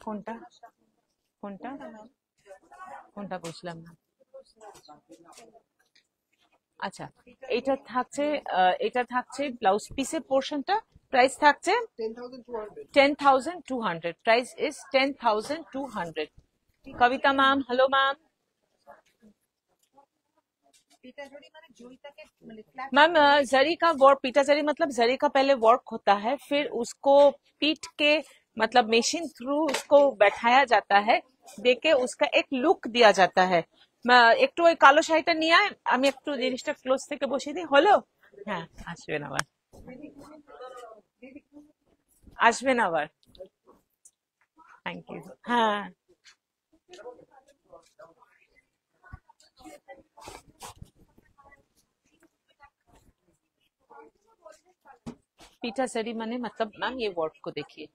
কোনটা কোনটা কোনটা বুঝলাম না। আচ্ছা, এটা থাকছে ব্লাউজ পিসের পোর্শনটা, প্রাইস থাকছে
10,200.
10,200, price is 10,200। Kabita ma'am, hello ma'am.
পিতা জড়ি মানে জড়িটাকে মানে ফ্ল্যাট
मैम जरी का वर्क, पीटा जरी मतलब जरी का पहले वर्क होता है, फिर उसको पीट के मतलब मशीन थ्रू उसको बैठाया जाता है, देके उसका एक लुक दिया जाता है। একটু ওই কালো শাড়িটা নিয়ে আয়, আমি একটু জিনিসটা ক্লোজ থেকে বসিয়ে দিই, হলো? হ্যাঁ, আসবেন আবার, আসবেন আবার, থ্যাংক ইউ। হ্যাঁ, पीटा जरी माने मतलब मैम ये वर्क को देखिए,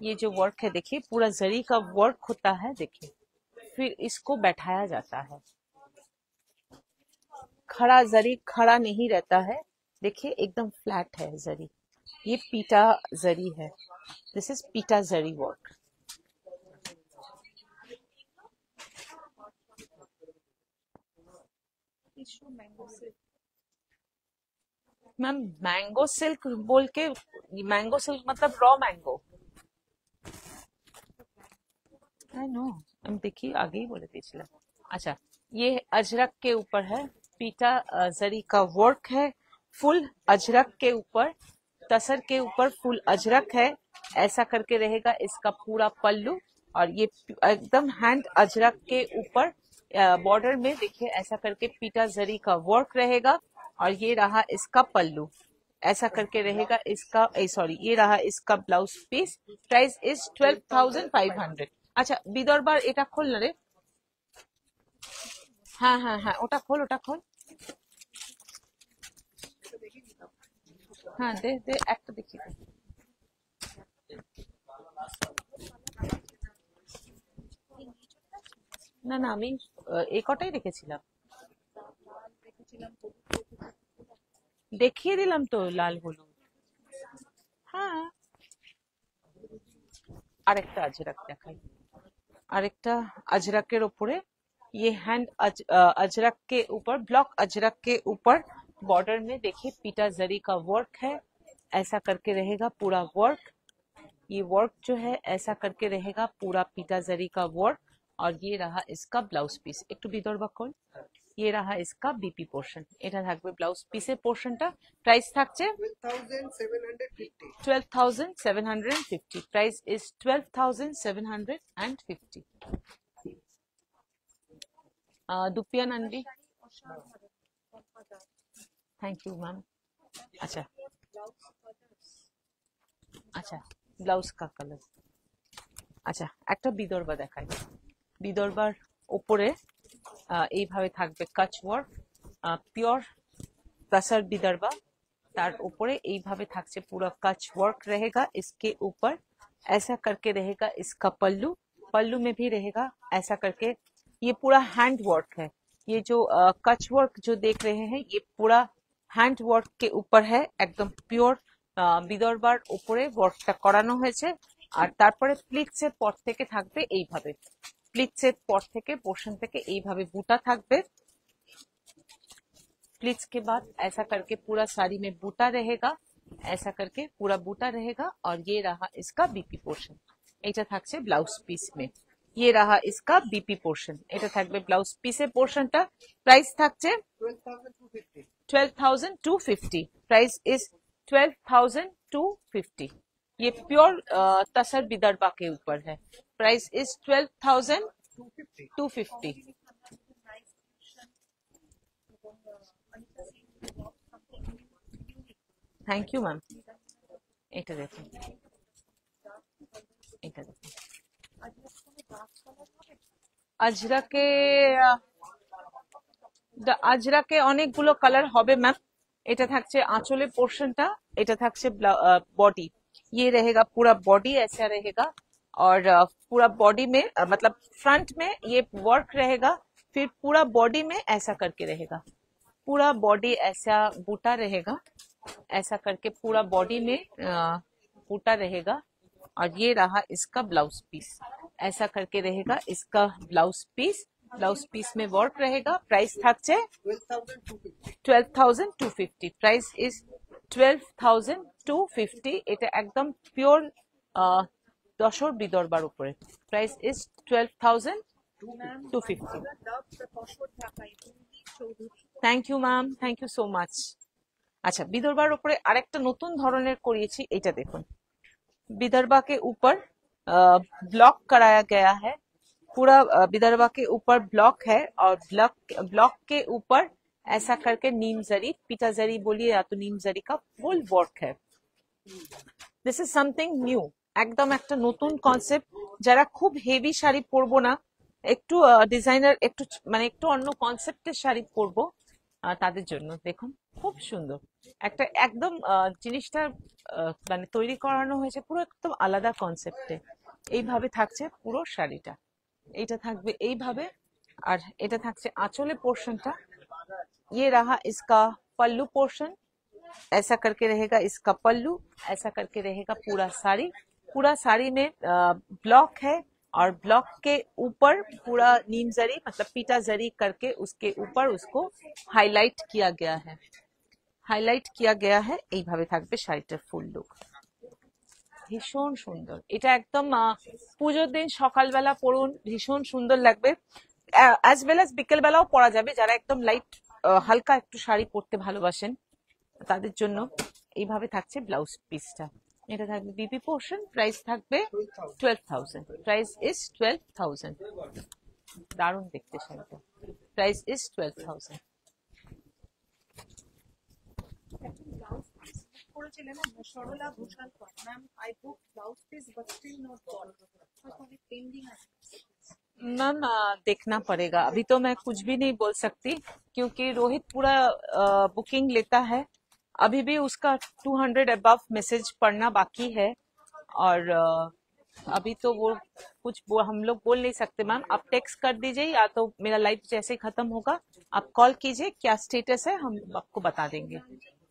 ये जो वर्क है देखिए, पूरा जरी का वर्क होता है देखिए, फिर इसको बैठाया जाता है। खड़ा जरी खड़ा नहीं रहता है, देखिए एकदम फ्लैट है जरी, ये पीटा जरी है, this is pitta zari work.
Tissue mango silk
ma'am mango silk बोल के, मैंगो सिल्क मतलब रॉ मैंगो, आई नो, हम देखिए आगे ही बोले पिछला। अच्छा, ये अजरक के ऊपर है, पीटा जरी का वर्क है, फुल अजरक के ऊपर, तसर के ऊपर फुल अजरक है, ऐसा करके रहेगा इसका पूरा पल्लू। और ये एकदम हैंड अजरक के ऊपर बॉर्डर में देखिए ऐसा करके पीटा जरी का वर्क रहेगा, और ये रहा इसका पल्लू, ऐसा करके रहेगा इसका, सॉरी, ये रहा इसका ब्लाउज पीस, प्राइस इज 12,500। আচ্ছা, বিদর্বার এটা খোল না রে, হ্যাঁ হ্যাঁ হ্যাঁ, ওটা খোল, ওটা খোল, হ্যাঁ দে দে, একটা দেখি দে। না না, আমি এই কটাই রেখেছিলাম,
দেখেছিলাম
দেখিয়ে দিলাম তো লাল হলুদ। হ্যাঁ, আরেকটা আজরাক দেখাই, আরেকটা अजरक ওপরে, ये हैंड अजरक के ऊपर, ब्लॉक अजरक के ऊपर बॉर्डर में देखिए पीटा जरी का वर्क है, ऐसा करके रहेगा पूरा वर्क, ये वर्क जो है ऐसा करके रहेगा पूरा पीटा जरी का वर्क। और ये रहा इसका ब्लाउज पिस, একটু বিদর্ভ কর, ये रहा इसका बीपी पोर्शन, এটা থাকবে ব্লাউজ পিসের পোর্শনটা, প্রাইস থাকছে
12,750.
12,750, price is 12,750। Dhupia Nandi, thank you ma'am. अच्छा अच्छा, ব্লাউজ का कलर, আচ্ছা একটা বিদর্ভ দেখাই, বিদর্ভার উপরে এইভাবে থাকবে কাচ ওয়ার্ক, পিওর तसर विदर्भा, तार ऊपर এইভাবে থাকছে पूरा कच वर्क रहेगा, इसके ऊपर ऐसा करके रहेगा इसका पल्लू, पल्लू में भी रहेगा ऐसा करके, ये पूरा हैंड वर्क है, ये जो कच वर्क जो देख रहे हैं ये पूरा हैंड वर्क के ऊपर है, एकदम পিওর বিদর্ভার উপরে ওয়ার্কটা করানো হয়েছে। আর তারপরে প্লিটসের পর থেকে থাকবে এইভাবে, প্লিটসের পর থেকে পোর্শন থেকে এইভাবে বুটা থাকবে, प्लीट्स के बाद ऐसा करके पूरा साड़ी में बूटा रहेगा, ऐसा करके पूरा बूटा रहेगा। और ये रहा इसका बीपी पोर्शन, এটা থাকছে ব্লাউজ পিস में, ये रहा इसका बीपी पोर्शन, এটা থাকবে ব্লাউজ পিসের পোর্শনটা, প্রাইস থাকছে
12,250.
12,250, प्राइस इज 12,250। ये प्योर तसर विदर्भा के ऊपर है, price is 12,250। Thank you ma'am. এটা দেখুন, এটা দেখুন, আজরাকে আজরাকে অনেকগুলো কালার হবে ম্যাম, এটা থাকছে আঁচলের পোর্শনটা, এটা থাকছে बॉडी, ये रहेगा पूरा बॉडी ऐसा रहेगा, और पूरा बॉडी में मतलब फ्रंट में ये वर्क रहेगा, फिर पूरा बॉडी में ऐसा करके रहेगा, पूरा बॉडी ऐसा बूटा रहेगा, ऐसा करके पूरा बॉडी में बूटा रहेगा। और ये रहा इसका ब्लाउज पीस, ऐसा करके रहेगा इसका ब्लाउज पीस, ব্লাউজ পিস में वर्क रहेगा। प्राइस থাকছে
12,250.
12,250। Price is 12,250। এটা একদম পিওর দশর বিদর্বার উপরে। Price is 12,250। Thank you ma'am, thank you so much. আচ্ছা, বিদর্বার উপরে আরেকটা নতুন ধরনের করিয়েছি, এটা দেখুন। विदर्भा के ऊपर ब्लॉक कराया गया है, पूरा विदर्भा के ऊपर ब्लॉक है, और ब्लॉक के ऊपर ऐसा करके नीम जरी, पीटा जरी बोलिए या तो नीम जरी का फुल वर्क है। दिस इज समथिंग নিউ, একদম একটা নতুন কনসেপ্ট। যারা খুব হেভি শাড়ি পরবো না, একটু ডিজাইনার, একটু মানে একটু অন্য কনসেপ্টের শাড়ি পরবো, তাদের জন্য দেখুন খুব সুন্দর একটা একদম জিনিসটা মানে তৈরি করানো হয়েছে পুরো একদম আলাদা কনসেপ্টে। এইভাবে থাকছে পুরো শাড়িটা, এইটা থাকবে এইভাবে, আর এটা থাকছে আঁচলে পোর্শনটা। ये रहा इसका पल्लू पोर्शन, ऐसा करके रहेगा इसका पल्लू, ऐसा करके रहेगा पूरा साड़ी। पूरा साड़ी में ब्लॉक है, और ब्लॉक के ऊपर पूरा नीम जरी मतलब पीटा जरी करके उसके ऊपर उसको हाईलाइट किया गया है, হাইলাইট কিয়া গয়া হ্যাঁ। এইভাবে থাকবে শাড়িটার ফুল লুক, ভীষণ সুন্দর। এটা একদম পুজোর দিন সকালবেলা পরুন, ভীষণ সুন্দর লাগবে। অ্যাজ ওয়েল অ্যাজ বিকেল বেলাও পরা যাবে, যারা একদম লাইট হালকা একটু শাড়ি পরতে ভালোবাসেন তাদের জন্য। এইভাবে থাকছে ব্লাউজ পিসটা, এটা থাকবে বিপি পোর্শন। প্রাইস থাকবে 12,000। Price is 12,000। দারুণ দেখতে শাড়িটা। Price is 12,000।
করেছিলেন Sarala Ghoshalkar ma'am, I book blouse piece but still not got, অনেক পেন্ডিং আছে।
मैम देखना पड़ेगा, अभी तो मैं कुछ भी नहीं बोल सकती, क्योंकि रोहित पूरा बुकिंग लेता है। अभी भी उसका 200 अबव मैसेज पढ़ना बाकी है, और अभी तो वो हम लोग बोल नहीं सकते। मैम आप टेक्स्ट कर दीजिए, या तो मेरा लाइव जैसे ही खत्म होगा आप कॉल कीजिए, क्या स्टेटस है हम आपको बता देंगे।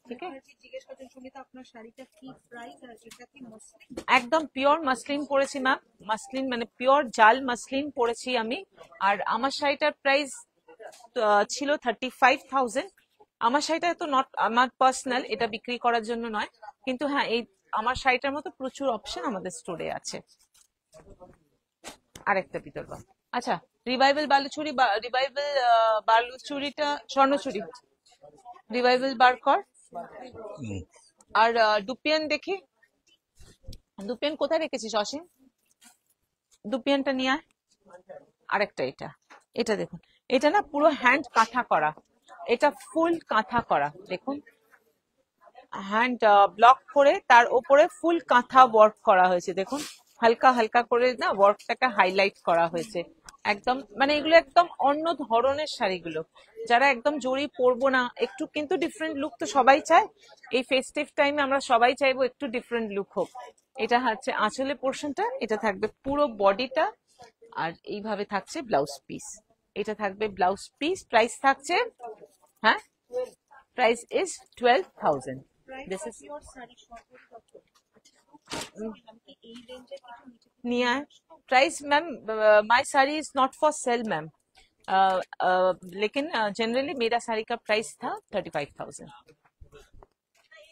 ঠিক আছে,
জিজ্ঞেস করছেন সুমিতা আপনার শাড়িটা কি প্রাইস, আর এটা কি মসলিন?
একদম পিওর মাসলিন পরেছি ম্যাম, মাসলিন মানে পিওর জাল মাসলিন পরেছি আমি। আর আমার শাড়িটার প্রাইস ছিল 35,000। আমার শাড়িটা তো নট আমার পার্সোনাল, এটা বিক্রি করার জন্য নয়, কিন্তু হ্যাঁ এই আমার শাড়িটার মতো প্রচুর অপশন আমাদের স্টোরে আছে। আরেকটা বিদর্ভা। আচ্ছা, revival Baluchari, revival বালুচুরিটা Swarnachari, revival বার কর। আর ডুপিয়ান দেখি, ডুপিয়ান কোথায় রেখেছিস অসীম? ডুপিয়ানটা নিয়ে আয়। আরেকটা এটা, এটা দেখুন, এটা না পুরো হ্যান্ড কাঁথা করা, এটা ফুল কাঁথা করা দেখুন, হ্যান্ড ব্লক করে তার উপরে ফুল কাঁথা ওয়ার্ক করা হয়েছে দেখুন, হালকা হালকা করে না ওয়ার্কটাকে হাইলাইট করা হয়েছে একদম। মানে এগুলো একদম অন্য ধরনের শাড়িগুলো, যারা একদম জড়ি পরবো না, একটু কিন্তু ডিফারেন্ট লুক তো সবাই চায়। এই ফেস্টিভ টাইমে আমরা সবাই চাইবো একটু ডিফারেন্ট লুক হোক। এটা হচ্ছে আঁচলে পোর্শনটা, এটা থাকবে পুরো বডিটা, আর এইভাবে থাকছে ব্লাউজ পিস, এটা থাকবে ব্লাউজ পিস। প্রাইস থাকছে, হ্যাঁ প্রাইস ইজ 12,000। দিস ইজ নিয়ে আয়। Price ma'am, my sari is not for cell ma'am, लेकिन जनरली मेरा साड़ी का प्राइस था 35,000।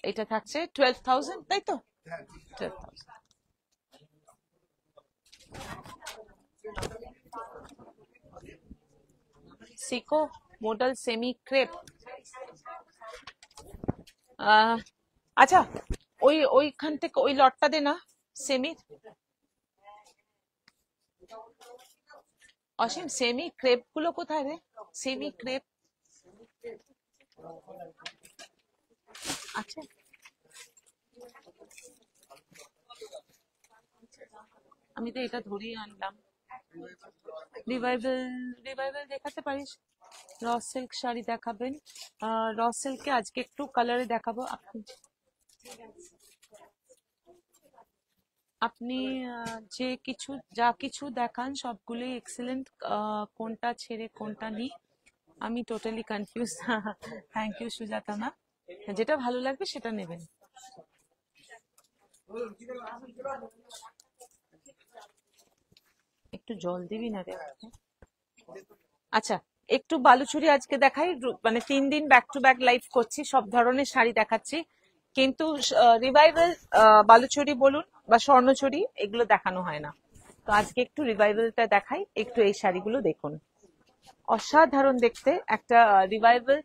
এটা থাকছে 12,000, তাই তো? 12,000। সিকো মডেল সেমি ক্রেপ। আচ্ছা, ওইখান থেকে ওই লটটা দে না সেমির। অসীম সেমি ক্রেপ গুলো কোথায় রে? সেমি ক্রেপ আচ্ছা, আমি তো এটা ধরিয়ে আনলাম। রিভাইভাল, রিভাইভাল দেখাতে পারিস? র সিল্ক শাড়ি দেখাবেন? র সিল্কে আজকে একটু কালারে দেখাবো। আপনি যে কিছু যা কিছু দেখান সবগুলোই এক্সেলেন্ট, কোনটা ছেড়ে কোনটা নিই আমি totally confuse. Thank you Sujata ma'am, যেটা ভালো লাগবে সেটা নেবেন। একটু জল দিবি না রে? আচ্ছা, একটু বালুচুরি আজকে দেখাই, মানে 3 দিন ব্যাক টু ব্যাক লাইভ করছি, সব ধরনের শাড়ি দেখাচ্ছি, কিন্তু রিভাইভাল বালুচুরি বলুন বা স্বর্ণচুরি এগুলো দেখানো হয় না। তো আজকে একটু রিভাইভালটা দেখাই, একটু এই শাড়িগুলো দেখুন, অসাধারণ দেখতে একটা রিভাইভাল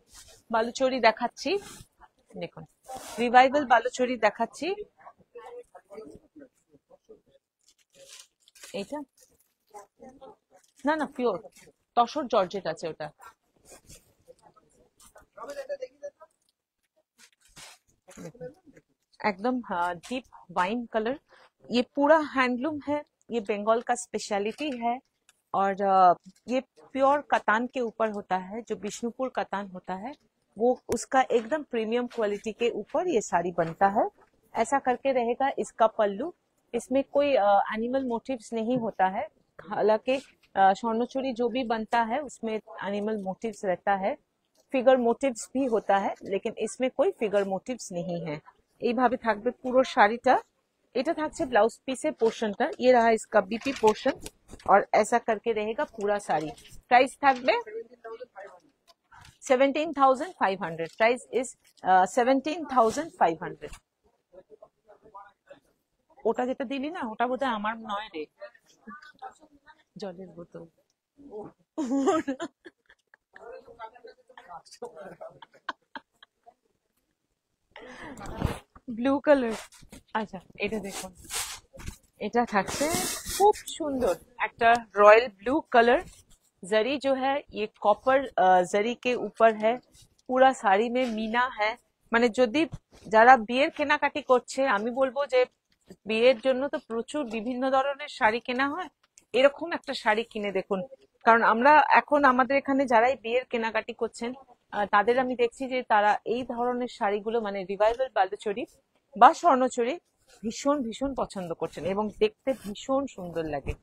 বালুচুরি দেখাচ্ছি। দেখুন, রিভাইভাল বালুচুরি দেখাচ্ছি। এইটা না না, পিওর তসর জর্জেট আছে ওটা। एकदम डीप वाइन कलर, ये पूरा हैंडलूम है, ये बंगाल का स्पेशलिटी है। और ये प्योर कतान के ऊपर होता है, जो विष्णुपुर कतान होता है वो उसका एकदम प्रीमियम क्वालिटी के ऊपर ये साड़ी बनता है। ऐसा करके रहेगा इसका पल्लू, इसमें कोई एनिमल मोटिव्स नहीं होता है, हालांकि स्वर्णचूड़ी जो भी बनता है उसमें एनिमल मोटिव्स रहता है, फिगर मोटिव्स भी होता है, लेकिन इसमें कोई फिगर मोटिव्स नहीं है। এইভাবে থাকবে পুরো শাড়িটা। এটা থাকছে ব্লাউজ পিসের পোর্শনটা, ये रहा इसका बीपी पोर्शन, और ऐसा करके रहेगा पूरा साड़ी। प्राइस থাকবে 17,500, प्राइस इज 17,500। ওটা যেটা দিলি না ওটা বোধহয় আমার নয় রে, জলের বোতল। Blue colour. আচ্ছা, এটা দেখুন, এটা থাকছে খুব সুন্দর একটা रॉयल ब्लू कलर। जरी जो है ये कॉपर जरी के ऊपर है, पूरा শাড়ি में मीना है। মানে যদি যারা বিয়ের কেনাকাটি করছে, আমি বলবো যে বিয়ের জন্য তো প্রচুর বিভিন্ন ধরনের শাড়ি কেনা হয়, এরকম একটা শাড়ি কিনে দেখুন। কারণ আমরা এখন আমাদের এখানে যারাই বিয়ের কেনাকাটি করছেন তাদের আমি দেখছি যে তারা এই ধরনের শাড়িগুলো মানে রিভাইভাল বালুচুরি বা স্বর্ণচুরি ভীষণ ভীষণ পছন্দ করছেন, এবং দেখতে ভীষণ সুন্দর লাগে।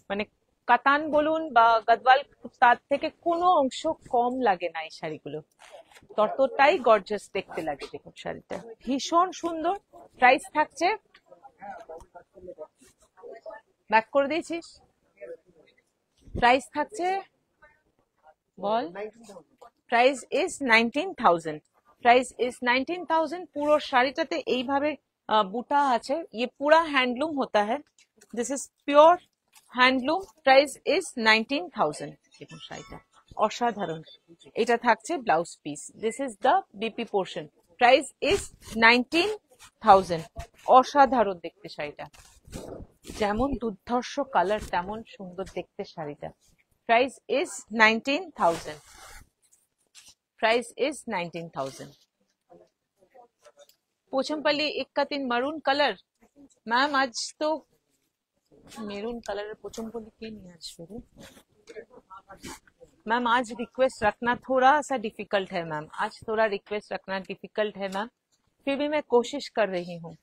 মানে কাতান বলুন বা গদওয়াল, তার থেকে কোনো অংশ কম লাগে না এই শাড়িগুলো, ততটাই গর্জাস দেখতে লাগে। দেখুন শাড়িটা ভীষণ সুন্দর। প্রাইস থাকছে, ব্যাক করে দিয়েছিস, প্রাইস থাকছে বল, প্রাইস ইজ 19,000, প্রাইস ইজ 19,000। পুরো শাড়িটাতে এইভাবে বুটা আছে, ये पूरा हैंडलूम होता है, this is pure handloom. Price is 19,000। দেখুন শাড়িটা অসাধারণ। এটা থাকছে blouse piece, this is the BP portion, price is 19,000। অসাধারণ দেখতে শাড়িটা, যেমন দুর্ধর্ষ কালার তেমন সুন্দর দেখতে শাড়িটা। Price is 19,000, price is 19,000। Pochampally इक्कतिन मरून कलर। मैम आज तो मेरून कलर पोचमपल्ली के नहीं आज शुरू। मैम आज रिक्वेस्ट रखना थोड़ा सा डिफिकल्ट है मैम, आज थोड़ा रिक्वेस्ट रखना डिफिकल्ट है मैम, फिर भी मैं कोशिश कर रही हूँ।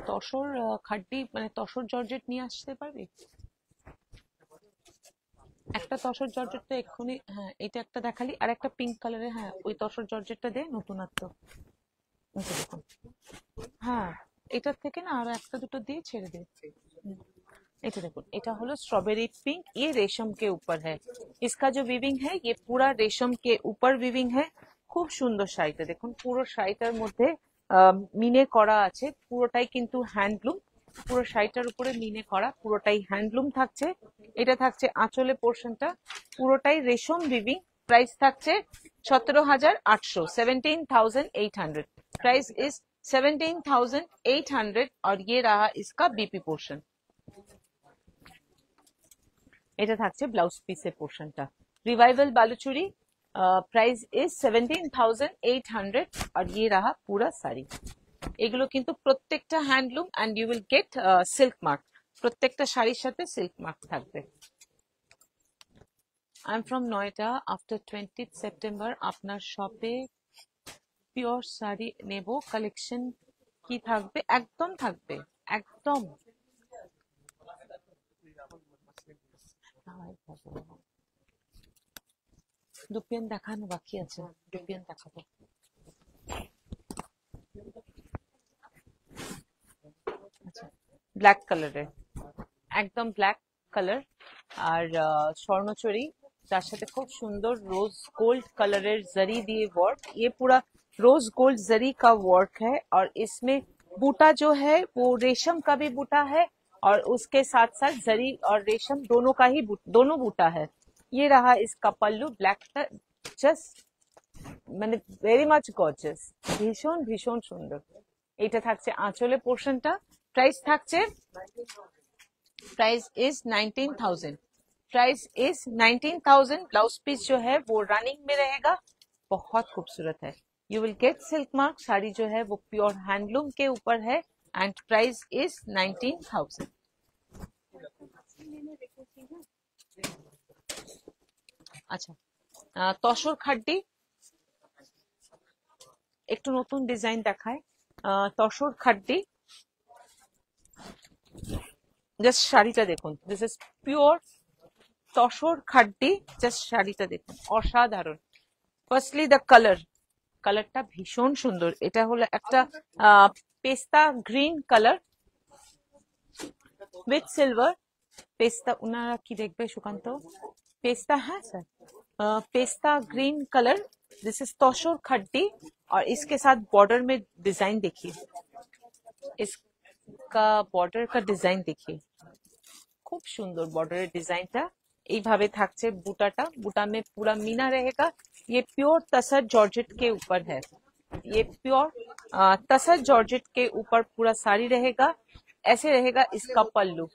তসর খাড্ডি মানে তসর জর্জেট নিয়ে আসতে পারবি একটা? তসর জর্জেটটা এক্ষুনি, হ্যাঁ এটা একটা দেখালি, আর একটা পিঙ্ক কালারে, হ্যাঁ ওই তসর জর্জেটটা দে, নতুনত্ব। দেখুন, হ্যাঁ এটার থেকে না আরো একটা দুটো দিয়ে ছেড়ে দে। এটা দেখুন, এটা হলো स्ट्रॉबेरी पिंक, ये रेशम के ऊपर है, इसका जो वीविंग है ये पूरा रेशम के ऊपर वीविंग है। খুব সুন্দর শাড়িটা দেখুন, পুরো শাড়িটার মধ্যে মিনে করা আছে, পুরোটাই কিন্তু হ্যান্ডলুম, পুরো শাড়িটার উপরে মিনে করা, পুরোটাই হ্যান্ডলুম থাকছে। এটা থাকছে আঁচলে পোর্শনটা, পুরোটাই রেশম উইভিং। প্রাইস থাকছে 17,800, 17,800। प्राइस इज 17,800, और ये रहा इसका बीपी पोर्शन। এটা থাকছে ব্লাউজ পিসের পোর্শনটা। রিভাইভাল বালুচুরি, प्राइस इज 17,800, और ये रहा पूरा साड़ी। এগুলো কিন্তু প্রত্যেকটা handloom, and you will get silk mark, প্রত্যেকটা শাড়ির সাথে সিল্ক মার্ক থাকবে। I am from Noida, after 20th September আপনার শপে পিওর শাড়ি নেব, কালেকশন কি থাকবে? একদম থাকবে, একদম। দুপিয়ান দেখানো বাকি আছে, দুপিয়ান দেখাবো। ব্ল্যাক কালারের, একদম ব্ল্যাক কালার, আর স্বর্ণচুরি, তার সাথে খুব সুন্দর रोज गोल्ड कलर जरी दिए वर्क। ये पूरा रोज गोल्ड जरी का वर्क है और इसमें बूटा जो है वो रेशम का भी बूटा है और उसके साथ साथ जरी और रेशम दोनों का ही दोनों बूटा है। ये रहा इसका पल्लू ब्लैक, जस्ट মানে ভেরি মাচ গর্জিয়াস, ভীষণ ভীষণ সুন্দর। এটা থাকছে আঁচলে পোর্শনটা। প্রাইস থাকছে, price is 19,000। Price is 19,000। Blouse piece जो है वो रनिंग में रहेगा, बहुत खूबसूरत है। You will get silk mark. साड़ी जो है वो प्योर हैंडलूम के ऊपर है एंड प्राइस इज 19,000। আচ্ছা, তসর খাড্ডি একটু নতুন ডিজাইন দেখায়। তসর খাড্ডি, জাস্ট শাড়িটা দেখুন, this is pure tussar খাড্ডি। Just শাড়িটা দেখুন, অসাধারণ। ফার্স্টলি দ্য কালার, কালারটা ভীষণ সুন্দর। এটা হলো একটা পেস্তা গ্রিন কালার উইথ সিলভার। পেস্তা, ওনারা কি দেখবে সুকান্ত? पेस्ता है sir, pista green colour. This is tussar khaddi और इसके साथ बॉर्डर में डिजाइन देखिए, इसका बॉर्डर का डिजाइन देखिए, खूब सुंदर बॉर्डर डिजाइनটা। এইভাবে থাকছে বুটাটা, বুটা में पूरा मीना रहेगा। ये प्योर तसर जॉर्जेट के ऊपर है, ये प्योर तसर जॉर्जेट के ऊपर पूरा साड़ी रहेगा। ऐसे रहेगा इसका पल्लू।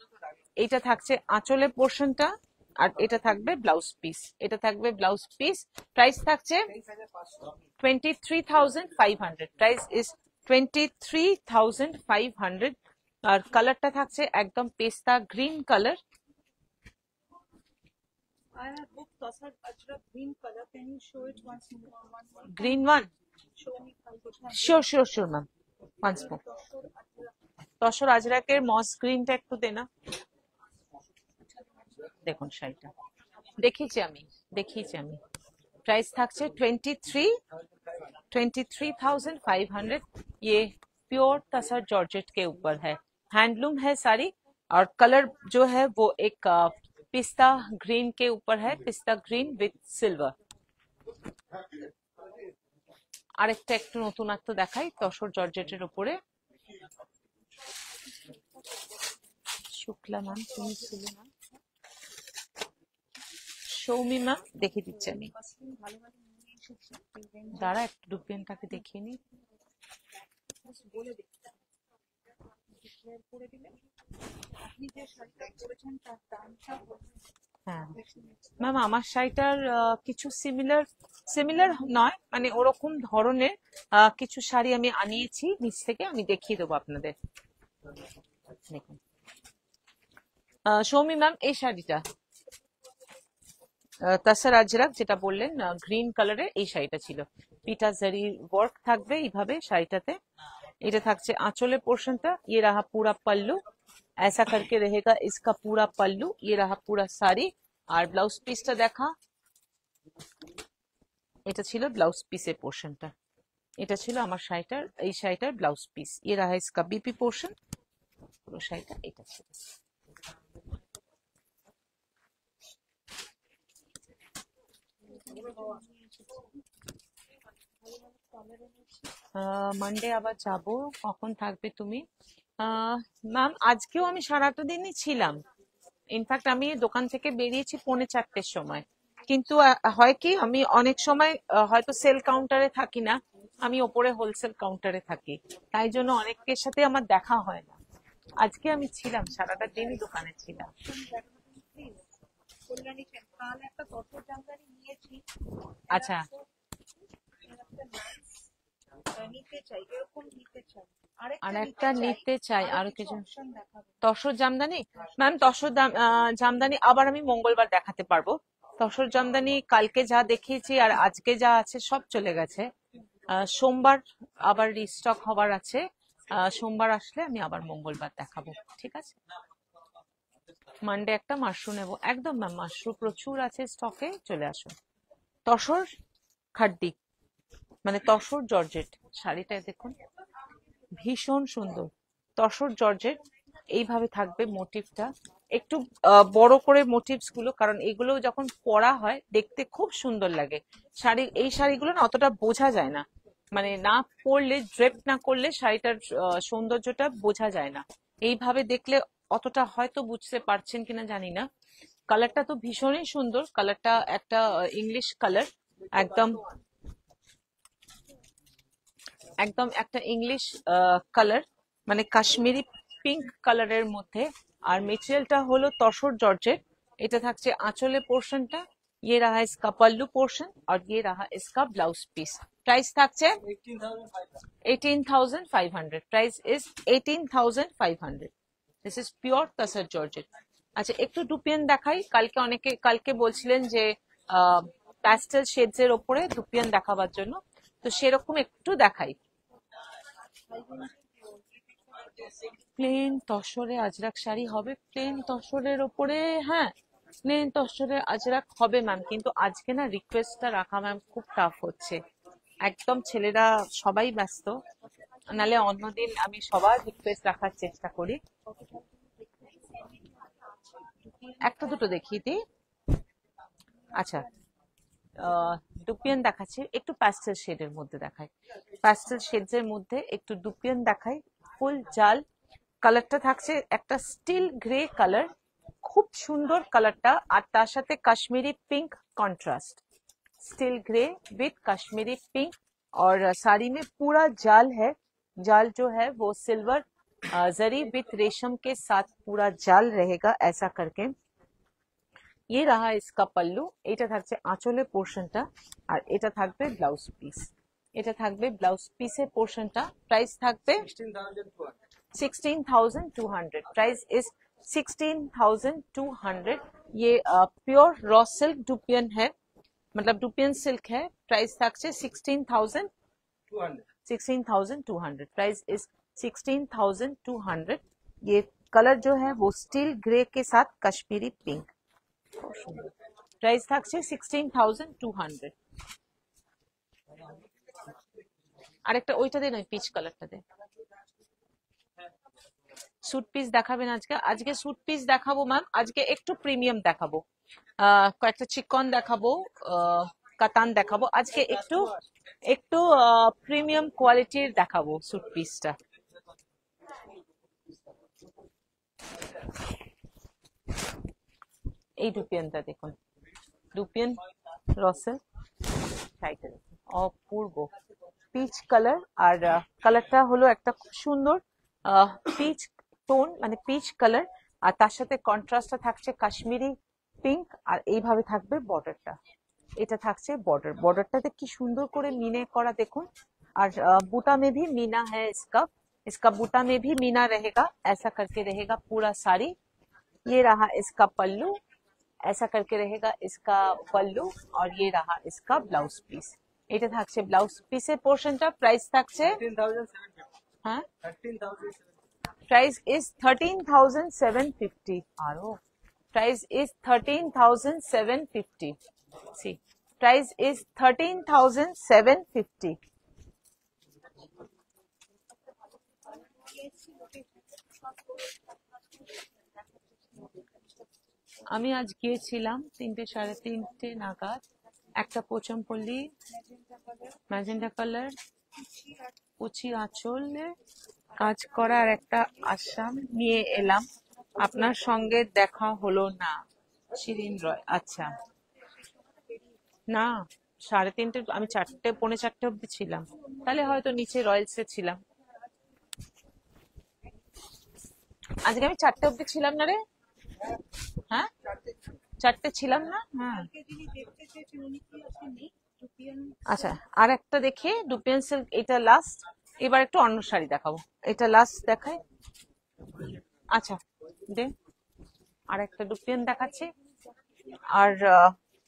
এটা থাকছে আঁচলে পোর্শনটা আর এটা থাকবে ব্লাউজ পিস, এটা থাকবে ব্লাউজ পিস। প্রাইস থাকছে 23,500। Price is 23,500। আর কালারটা থাকছে একদম পেস্তা green colour.
I have booked Tasar Ajrak green color. Can you show it once more?
Green one,
Show me.
Sure sure sure ma'am, once more. Tussar আজরাকের moss গ্রিনটা একটু দে না। দেখুন শাড়িটা দেখিয়েছি আমি। प्राइस থাকছে 23,500। ये प्योर तसर जॉर्जेट के ऊपर है, हैंडलूम है साड़ी और कलर जो है वो एक पिस्ता ग्रीन के ऊपर है, पिस्ता ग्रीन विथ सिल्वर। আরেকটা একটু নতুনত্ব দেখাই তসর জর্জেটের উপরে। শুক্লা ম্যাম, তুমি ছিলে না? সৌমি ম্যাম দেখিয়ে দিচ্ছি আমি, দাঁড়া একটু ডুবিয়ানটাকে দেখিয়ে নি।
বলে দিন, ডিক্লেয়ার করে দিলেন আপনি যে শাড়িটা পরেছেন তার দামটা বলুন।
হ্যাঁ ম্যাম, আমার শাড়িটার কিছু সিমিলার নয়, মানে ওরকম ধরনের কিছু শাড়ি আমি আনিয়েছি নিচ থেকে, আমি দেখিয়ে দেবো আপনাদের। দেখুন সৌমি ম্যাম, এই শাড়িটা তাসার আজরাক যেটা বললেন গ্রিন কালারের, এই শাড়িটা ছিল। পিটা জারি ওয়ার্ক থাকবে এইভাবে শাড়িটাতে। এটা থাকছে আঁচলে পোর্শনটা। ये रहा पूरा पल्लू, ऐसा करके रहेगा इसका पूरा पल्लू। ये रहा पूरा साड़ी। আর ব্লাউজ পিসটা দেখা, এটা ছিল ব্লাউজ পিসের পোর্শনটা। এটা ছিল আমার শাড়িটার, এই শাড়িটার ব্লাউজ পিস। ये रहा इसका बीपी पोर्शन। পুরো শাড়িটা এটা ছিল। মানডে আবার যাব, কখন থাকবে তুমি? ম্যাম আজকেও আমি সারাটা দিনই ছিলাম। ইনফ্যাক্ট আমি দোকান থেকে বেরিয়েছি 4:45-র সময়। কিন্তু হয় কি, আমি অনেক সময় হয়তো সেল কাউন্টারে থাকি না, আমি ওপরে হোলসেল কাউন্টারে থাকি, তাই জন্য অনেকের সাথে আমার দেখা হয় না। আজকে আমি ছিলাম, সারাটা দিনই দোকানে ছিলাম।
কল্যাণী সেন, কাল একটা তসর জামদানি নিয়েছি।
আচ্ছা,
নিতে চাই, এরকম নিতে চাই।
আর একটা নিতে চাই, আরো কিছু
অপশন দেখাবো।
তসর জামদানি। ম্যাম তসর জামদানি আবার আমি মঙ্গলবার দেখাতে পারবো। তসর জামদানি কালকে যা দেখিয়েছি আর আজকে যা আছে সব চলে গেছে। সোমবার আবার রিস্টক হবার আছে। সোমবার আসলে আমি আবার মঙ্গলবার দেখাবো, ঠিক আছে? মানডে একটা মাশরু নেবো, একদম ম্যাম, মাশরু প্রচুর আছে স্টকে, চলে আসুন। তসর খাড্ডি মানে তসর জর্জেট, শাড়িটা দেখুন ভীষণ সুন্দর। তসর জর্জেট এইভাবে থাকবে মোটিভটা, একটু বড় করে মোটিভস গুলো, কারণ এগুলো যখন পরা হয় দেখতে খুব সুন্দর লাগে। এই শাড়িগুলো না অতটা বোঝা যায় না, মানে না পরলে, ড্রেপ না করলে শাড়িটার সৌন্দর্যটা বোঝা যায় না। এইভাবে দেখলে অতটা হয়তো বুঝতে পারছেন কিনা জানি না। কালারটা তো ভীষণই সুন্দর, কালারটা একটা ইংলিশ কালার, একদম একদম একটা ইংলিশ কালার, মানে কাশ্মীরি পিঙ্ক কালারের মধ্যে। আর মেটেরিয়ালটা হলো তসর জর্জেট। এটা থাকছে আঁচলে পোর্শনটা, ये रहा इसका पल्लू पोर्शन और ये रहा इसका ब्लाउज पीस। प्राइस থাকছে 18,500। Price is 18,500। This is pure tussar georgette. আচ্ছা, একটু ডুপিয়ান দেখাই। কালকে বলছিলেন যে প্যাস্টেল শেডস এর ওপরে ডুপিয়ান দেখাবার জন্য, তো সেরকম একটু দেখাই। প্লেন তসরে আজরাক শাড়ি হবে, প্লেন তসরের ওপরে, হ্যাঁ প্লেন তসরে আজরাক হবে ম্যাম, কিন্তু আজকে না রিকোয়েস্টটা রাখা ম্যাম খুব টাফ হচ্ছে, একদম ছেলেরা সবাই ব্যস্ত, নালে অন্যদিন আমি সবার রিকোয়েস্ট রাখার চেষ্টা করি। একটা দুটো দেখিয়ে দিই। আচ্ছা, ডুপিয়ান দেখাচ্ছি, একটু প্যাস্টেল শেডের মধ্যে দেখাই, প্যাস্টেল শেডস এর মধ্যে একটু ডুপিয়ান দেখাই। ফুল জাল কালারটা থাকছে একটা স্টিল গ্রে কালার, খুব সুন্দর কালারটা, আর তার সাথে Kashmiri pink contrast, steel grey with Kashmiri pink. और साड़ी में पूरा जाल है, जाल जो है वो सिल्वर जरी विथ रेशम के साथ पूरा जाल रहेगा ऐसा करके। ये रहा इसका पल्लू, এটা থাকছে আঁচলের পোর্শনটা, আর এটা থাকবে ব্লাউজ পিস, এটা থাকবে ব্লাউজ পিসের পোর্শনটা। প্রাইস থাকবে 16,200। Price is 16,200। ये प्योर रॉ सिल्क डुपियन है, मतलब डुपियन सिल्क है। प्राइस থাকছে 16,200। Price is 16,200। ये कलर जो है वो स्टील ग्रे के साथ कश्मीरी पिंक। प्राइस থাকছে 16,200। আরেকটা ওইটা দেন, ওই পিচ কালারটা দেন। স্যুট পিস দেখাবেন আজকে? আজকে স্যুট পিস দেখাবো ম্যাম, আজকে একটু প্রিমিয়াম দেখাবো, কয়েকটা চিকন দেখাবো, কাতান দেখাবো, আজকে একটু একটু প্রিমিয়াম কোয়ালিটির দেখাবো স্যুট পিসটা। এই ডুপিয়ানটা দেখুন, ডুপিয়ান রসেল টাইটেল, অপূর্ব পিচ কালার। আর কালারটা হলো একটা খুব সুন্দর পিচ টোন, মানে পিচ কালার, আর তার সাথে কন্ট্রাস্টটা থাকছে কাশ্মীরি পিঙ্ক, আর এইভাবে থাকবে বর্ডারটা, এটা থাকছে বর্ডার, বর্ডারটাতে কি সুন্দর করে মিনে করা দেখুন। আর बूटा में भी मीना है इसका, इसका बूटा में भी मीना रहेगा, ऐसा करके रहेगा पूरा साड़ी। ये रहा इसका पल्लू, ऐसा करके रहेगा इसका पल्लू, और ये रहा इसका ब्लाउज पीस। এটা থাকছে ব্লাউজ পিসের পোর্শনটা। প্রাইস থাকছে, হ্যাঁ প্রাইস ইজ 13,750। আরো price is 13,750। See price is 13,750। আমি আজ গিয়েছিলাম 3টে 3:30 নাগাদ, একটা পোচমপল্লি ম্যাজেন্টা কালার কুচি আঁচলে কাজ করা আর একটা আসাম নিয়ে এলাম, আপনার সঙ্গে দেখা হলো না। শিরিন রয়। আচ্ছা, না 3:30, আমি 4টে পৌনে 4টে অব্দি ছিলাম, তাহলে হয়তো নিচে রয়্যালসে ছিলাম। আজকে আমি 4টে অব্দি ছিলাম না রে, হ্যাঁ 4টে ছিলাম না, হ্যাঁ। আচ্ছা, আর একটা দেখে ডুপিয়ান সিল্ক, এটা লাস্ট। এবার একটু অন্য শাড়ি দেখাবো, এটা লাস্ট দেখাই। আচ্ছা দে, আর একটা ডুপিয়ান দেখাচ্ছি, আর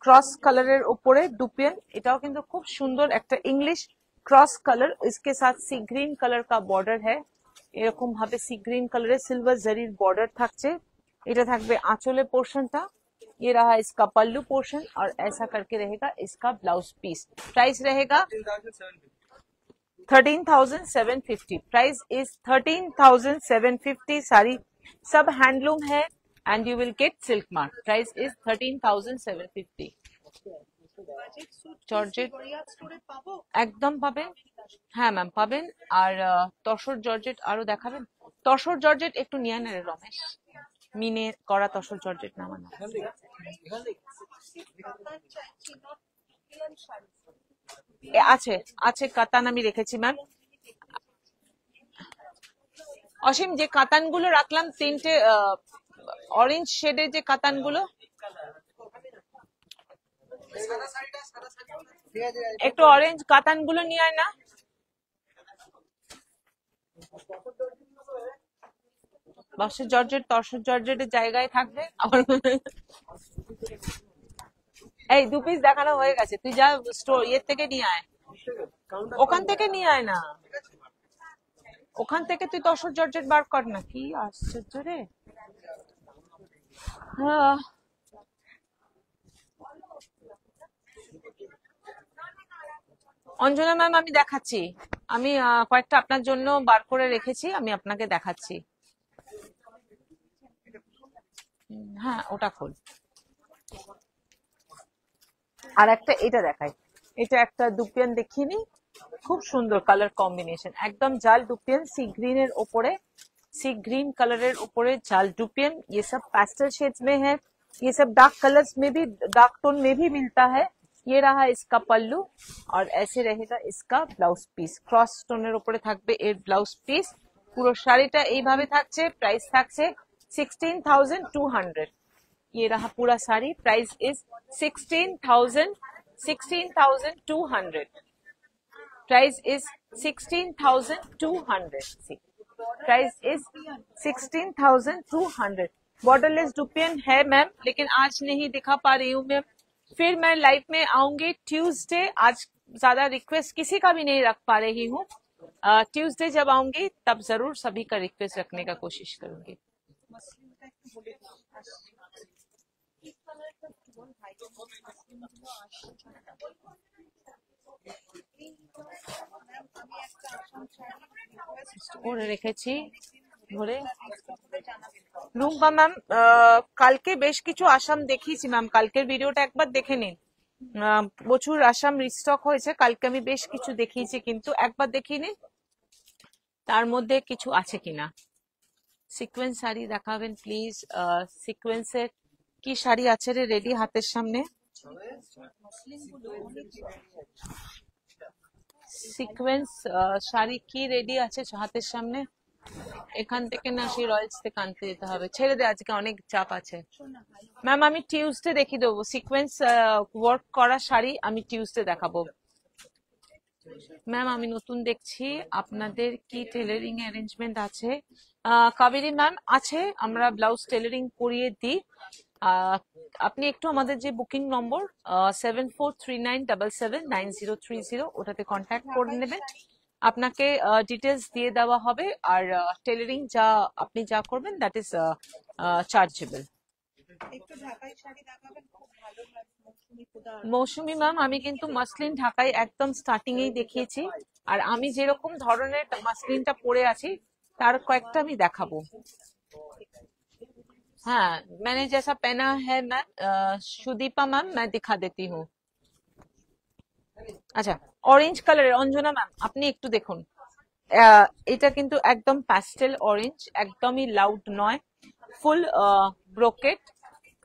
ক্রস কালারের উপরে ডুপিয়ান, এটাও কিন্তু খুব সুন্দর একটা ইংলিশ ক্রস কালার, इसके साथ सी ग्रीन कलर का बॉर्डर है, এরকম ভাবে সি গ্রিন কালারের সিলভার জারির বর্ডার থাকছে। এটা থাকবে আঁচলের পোর্শনটা, ये रहा इसका पल्लू पोर्शन, और ऐसा करके रहेगा इसका ब्लाउज पीस। प्राइस रहेगा 13,750। Price is 13,750। सारी सब हैंडलूम है, and you will get silk mark. Price is 13,750.
Budget suit
georgette
Garia স্টোরে পাবো?
একদম পাবেন, হ্যাঁ ম্যাম পাবেন। আর তসর জর্জেট আরো দেখাবেন? তসর জর্জেট একটু নিয়ে নেন রে রমেশ, মিনে করা তসর জর্জেট নামানো
কাতান চাইছি, নট প্লেন শাড়ি।
আছে, আছে কাতান আমি রেখেছি ম্যাম। অসীম যে কাতান গুলো রাখলাম তিনটে অরেঞ্জ শেডের যে কাতান গুলো, একটু অরেঞ্জ কাতান গুলো নিয়ে আয় না। বাসের জর্জেট তসর জর্জেটের জায়গায় থাকবে আবার। এই 2 পিস দেখানো হয়ে গেছে, তুই যা স্টোর ইয়ের থেকে নিয়ে আয়, ওখান থেকে নিয়ে আয় না, ওখান থেকে তুই তসর জর্জেট বার কর না। কি আশ্চর্য রে। অঞ্জনা ম্যাম আমি দেখাচ্ছি, আমি কয়েকটা আপনার জন্য বার করে রেখেছি, আমি আপনাকে দেখাচ্ছি। হ্যাঁ ওটা খোল। আর একটা এটা দেখাই, এটা একটা দুপিয়ান দেখিনি, খুব সুন্দর কালার কম্বিনেশন, একদম জাল দুপিয়ান সি ग्रीन এর উপরে, सी ग्रीन कलर ऊपर जाल डुपियन। ये सब पेस्टल शेड्स में है, ये सब डार्क कलर्स में भी, डार्क टोन में भी मिलता है। ये रहा इसका पल्लू और ऐसे रहेगा इसका ब्लाउज পিস, ক্রস স্টোনের উপরে থাকবে এর ব্লাউজ পিস। পুরো শাড়িটা এইভাবে থাকছে, প্রাইস থাকছে 16,200। ये रहा पूरा sari, price is 16,200। Price is 16,200। Price is 16,200। Borderless dupion है मैम, लेकिन आज नहीं दिखा पा रही हूँ मैम, फिर मैं लाइव में आऊंगी ट्यूसडे। आज ज्यादा रिक्वेस्ट किसी का भी नहीं रख पा रही हूँ, ट्यूसडे जब आऊंगी तब जरूर सभी का रिक्वेस्ट रखने का कोशिश करूंगी।
মাসলিনটা একটু বলে দিন। কি কালারটা একটু বল ভাই, মাসলিনগুলো আসছে। ম্যাম আমি একটা আসাম শাড়ি রিকোয়েস্ট
করে রেখেছি ধরে।
করে জানাবেন।
রুম্পা ম্যাম কালকে বেশ কিছু আসাম দেখিয়েছি ম্যাম, কালকের ভিডিওটা একবার দেখে নিন, প্রচুর আসাম রিস্টক হয়েছে, কালকে আমি বেশ কিছু দেখিয়েছি, কিন্তু একবার দেখিয়ে নিন তার মধ্যে কিছু আছে কিনা। সিকোয়েন্স শাড়ি দেখাবেন প্লিজ, সিকোয়েন্সের কি শাড়ি আছে রে রেডি হাতের সামনে? সিকোয়েন্স শাড়ি কি রেডি আছে হাতের সামনে? এখান থেকে না সেই রয়্যালস থেকে আনতে যেতে হবে, ছেড়ে দে আজকে অনেক চাপ আছে। ম্যাম আমি টিউসডে দেখিয়ে দেবো সিকোয়েন্স ওয়ার্ক করা শাড়ি, আমি টিউসডে দেখাবো। ম্যাম আমি নতুন দেখছি, আপনাদের কি টেলারিং অ্যারেঞ্জমেন্ট আছে? কাবেরী ম্যাম আছে, আমরা ব্লাউজ টেলারিং করিয়ে দিই। আপনি একটু আমাদের যে বুকিং নম্বর 7439779030 ওটাতে কন্ট্যাক্ট করে নেবেন, আপনাকে ডিটেলস দিয়ে দেওয়া হবে, আর টেলারিং যা আপনি যা করবেন দ্যাট ইজ চার্জেবল।
একটু ঢাকাই শাড়ি দেখাবেন, খুব ভালো লাগে। মৌসুমী খুদা
মৌসুমী ম্যাম আমি কিন্তু মাসলিন ঢাকায় একদম স্টার্টিং এই দেখিয়েছি, আর আমি যেরকম ধরনের মাসলিনটা পরে আছি তার কয়েকটা আমি দেখাবো। हाँ मैंने जैसा पहना है मैम, सुदीपा मैम मैं दिखा देती हूँ। আচ্ছা অরেঞ্জ কালারের অঞ্জনা ম্যাম আপনি একটু দেখুন, এটা কিন্তু একদম প্যাস্টেল অরেঞ্জ, একদমই লাউড নয়, ফুল ব্রোকেট,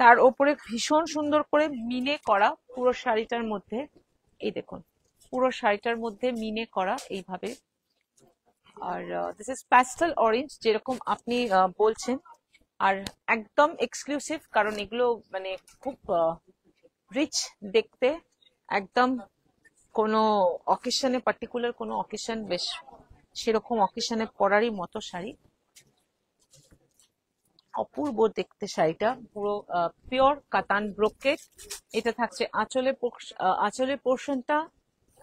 তার উপরে ভীষণ সুন্দর করে মিনে করা পুরো শাড়িটার মধ্যে। এই দেখুন পুরো শাড়িটার মধ্যে মিনে করা এইভাবে, আর দিস ইজ প্যাস্টেল অরেঞ্জ যেরকম আপনি বলছেন, আর একদম এক্সক্লুসিভ, কারণ এগুলো মানে খুব রিচ দেখতে, একদম কোনো অকেশনে পার্টিকুলার কোনো অকেশন, বেশ সেরকম অকেশনে পরারই মতো শাড়ি, অপূর্ব দেখতে শাড়িটা, পুরো পিওর কাতান ব্রোকেট। এটা থাকছে আঁচলের পোর্শনটা,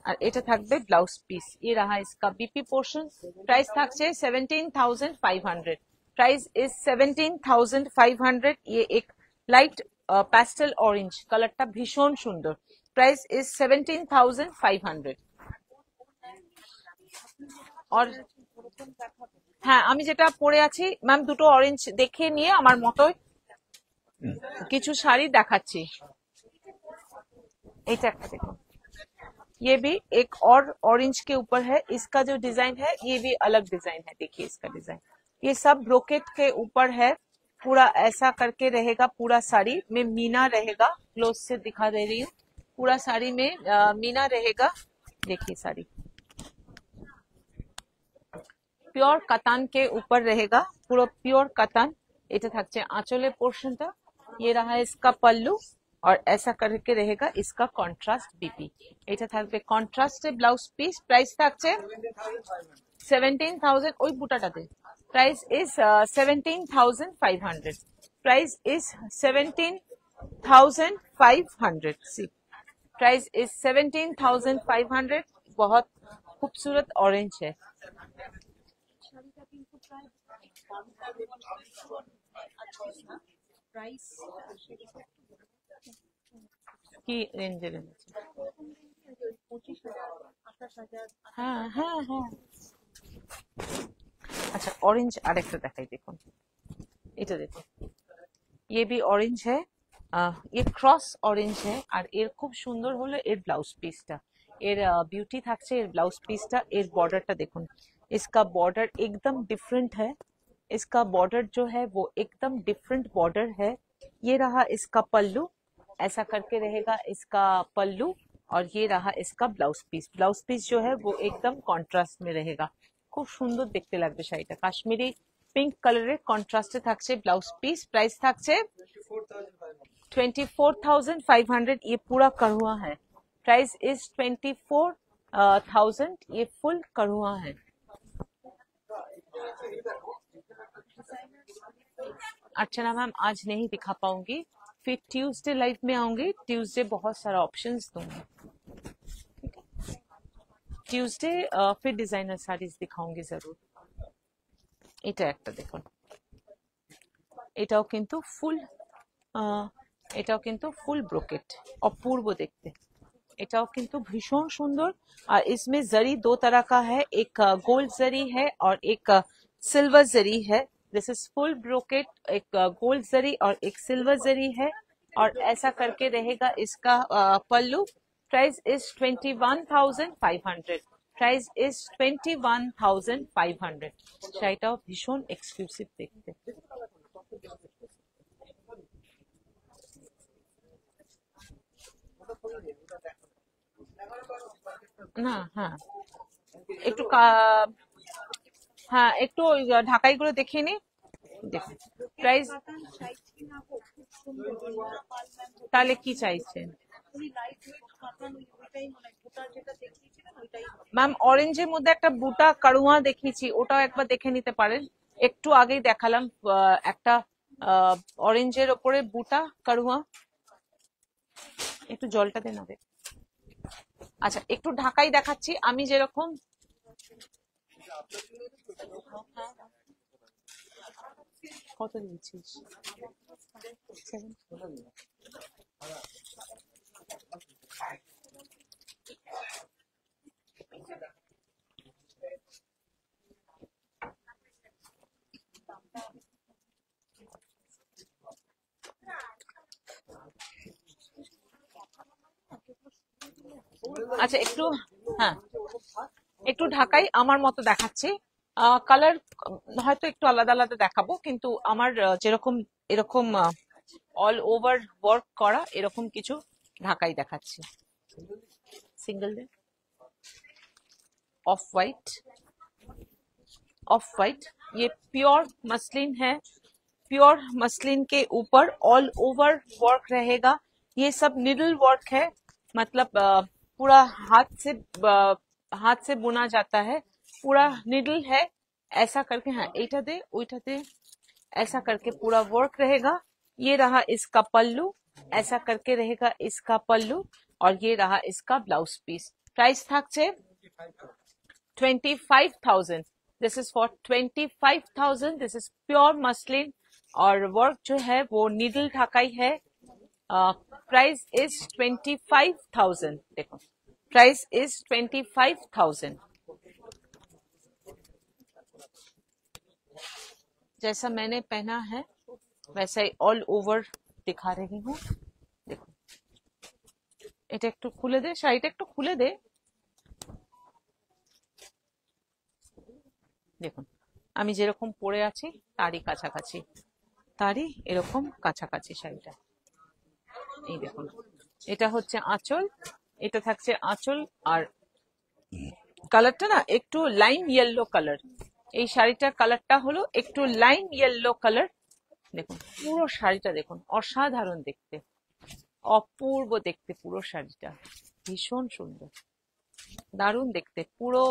আর এটা থাকবে ব্লাউজ পিস। ये रहा इसका बीपी पोर्शन, प्राइस থাকছে 17,500। Price is 17,500। ये एक लाइट पेस्टल ऑरेंज कलरটা ভীষণ সুন্দর, प्राइस इज 17,500। और হ্যাঁ আমি যেটা পরে আছি ম্যাম দুটো অরেঞ্জ দেখে নিয়ে আমার মতো কিছু শাড়ি দেখাচ্ছি, এটা একটা দেখুন, ये भी एक और ऑरेंज के ऊपर है, इसका जो डिजाइन है ये भी अलग डिजाइन है, देखिए इसका डिजाइन, ये सब ब्रोकेट के ऊपर है, पूरा ऐसा करके रहेगा, पूरा साड़ी में मीना रहेगा, क्लोज से दिखा दे रही हूँ, पूरा साड़ी में मीना रहेगा, देखिए साड़ी পিওর কাতান के ऊपर रहेगा, পুরো পিওর কাতান, এটা থাকছে আঁচলের পোর্শনটা, ये रहा इसका पल्लू और ऐसा करके रहेगा इसका কন্ট্রাস্ট বিপি, এটা থাকবে কন্ট্রাস্টে ব্লাউজ পিস, প্রাইস থাকছে 17,000, ওই বুটাটাতে প্রাইস ইজ 17,500, प्राइस इज 17,500, सी प्राइस इज 17,500, बहुत खूबसूरत ऑरेंज है, কি রেঞ্জের আছে, হ্যাঁ হ্যাঁ হ্যাঁ, আচ্ছা অরেঞ্জ আরেকটা দেখাই, দেখুন এটা দেখুন, ये भी ऑरेंज है, ये क्रॉस ऑरेंज है, আর এর খুব সুন্দর হলো এর ব্লাউজ পিসটা, এর বিউটি থাকছে এর ব্লাউজ পিসটা, এর বর্ডারটা দেখুন, इसका बॉर्डर एकदम डिफरेंट है, इसका बॉर्डर जो है वो एकदम डिफरेंट बॉर्डर है, ये रहा इसका पल्लू, ऐसा करके रहेगा इसका पल्लू, और ये रहा इसका ब्लाउज पीस जो है वो एकदम कॉन्ट्रास्ट में रहेगा, খুব সুন্দর দেখতে লাগবে শাড়িটা, কাশ্মীরি পিঙ্ক কালারের কন্ট্রাস্টে থাকছে ব্লাউজ পিস, প্রাইস থাকছে 24,500, ये पूरा कढ़ुआ है, प्राइस इज 24,000, ये फुल कढ़ुआ है, अर्चना मैम आज नहीं दिखा पाऊंगी, फिर ट्यूसडे लाइव में आऊंगी, ट्यूसडे बहुत सारा ऑप्शंस दूंगी, ट्यूसडे फिर डिजाइनर साड़ीज दिखाऊंगी जरूर, এটা একটা দেখুন, এটাও কিন্তু ফুল, এটাও কিন্তু ফুল ব্রোকেট, অপূর্ব দেখতে, এটাও কিন্তু ভীষণ সুন্দর, और इसमें जरी दो तरह का है, एक गोल्ड जरी है और एक सिल्वर जरी है, दिस इज फुल ब्रोकेट, एक गोल्ड जरी और एक सिल्वर जरी है, और ऐसा करके रहेगा इसका पल्लू, प्राइस इज 21,500, प्राइस इज 21,500, শাড়িটাও ভীষণ এক্সক্লুসিভ দেখতে, না হ্যাঁ একটু হ্যাঁ একটু ওই ঢাকাই গুলো দেখিয়ে নি, দেখুন প্রাইস, তাহলে কি চাইছেন ম্যাম, অরেঞ্জের মধ্যে একটা বুটা কাড়ুয়া দেখিয়েছি, ওটাও একবার দেখে নিতে পারেন, একটু আগেই দেখালাম একটা অরেঞ্জের ওপরে বুটা কাড়ুয়া, একটু জলটা দেন হবে, আচ্ছা একটু ঢাকাই দেখাচ্ছি আমি যেরকম, কত দিয়েছিস, আচ্ছা একটু, হ্যাঁ একটু ঢাকাই আমার মতো দেখাচ্ছি, কালার হয়তো একটু আলাদা আলাদা দেখাবো, কিন্তু আমার যেরকম এরকম অল ওভার ওয়ার্ক করা এরকম কিছু ঢাকাই দেখাচ্ছি, सिंगल डे ऑफ वाइट, ये प्योर मसलिन है, प्योर मसलिन के ऊपर ऑल ओवर वर्क रहेगा, ये सब निडल वर्क है, मतलब पूरा हाथ से बुना जाता है, पूरा निडल है, ऐसा करके, हाँ एटा दे ओइटा दे, ऐसा करके पूरा वर्क रहेगा, ये रहा इसका पल्लू, ऐसा करके रहेगा इसका पल्लू, और ये रहा इसका ब्लाउज पीस, प्राइस থাকছে 25,000, this is for 25,000, this is pure muslin, और वर्क जो है वो नीडल ढाकाई है, प्राइस इज 25,000, देखो प्राइस इज 25,000, जैसा मैंने पहना है वैसा ही ऑल ओवर दिखा रही हूँ। দেখুন, এটা একটু খুলে দে, শাড়িটা একটু খুলে দে। দেখুন, আমি যেরকম পরে আছি তারই কাছাকাছি, তারই এরকম কাছাকাছি শাড়িটা। এই দেখুন, এটা হচ্ছে আঁচল, এটা থাকছে আঁচল। আর কালারটা না একটু লাইম ইয়েলো কালার, এই শাড়িটার কালারটা হলো একটু লাইম ইয়েলো কালার। দেখুন পুরো শাড়িটা দেখুন, অসাধারণ দেখতে, অপূর্ব দেখতে পুরো শাড়িটা, ভীষণ সুন্দর, দারুণ দেখতে। পুরো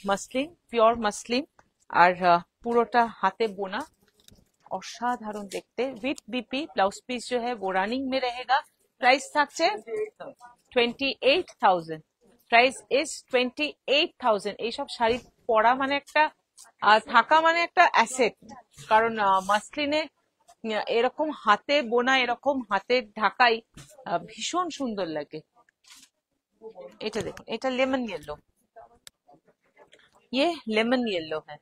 মসলিন, পিওর মসলিন, আর পুরোটা হাতে বোনা, অসাধারণ দেখতে। विथ बीपी ब्लाउज पीस जो है वो रनिंग में रहेगा। प्राइस থাকছে 28,000। Price is 28,000। এইসব শাড়ি পরা মানে একটা থাকা মানে একটা অ্যাসেট, কারণ মাসলিনে এরকম হাতে বোনা, এরকম হাতের ঢাকাই ভীষণ সুন্দর লাগে। এটা দেখুন, এটা লেমন येलो, ये লেমন येलो है।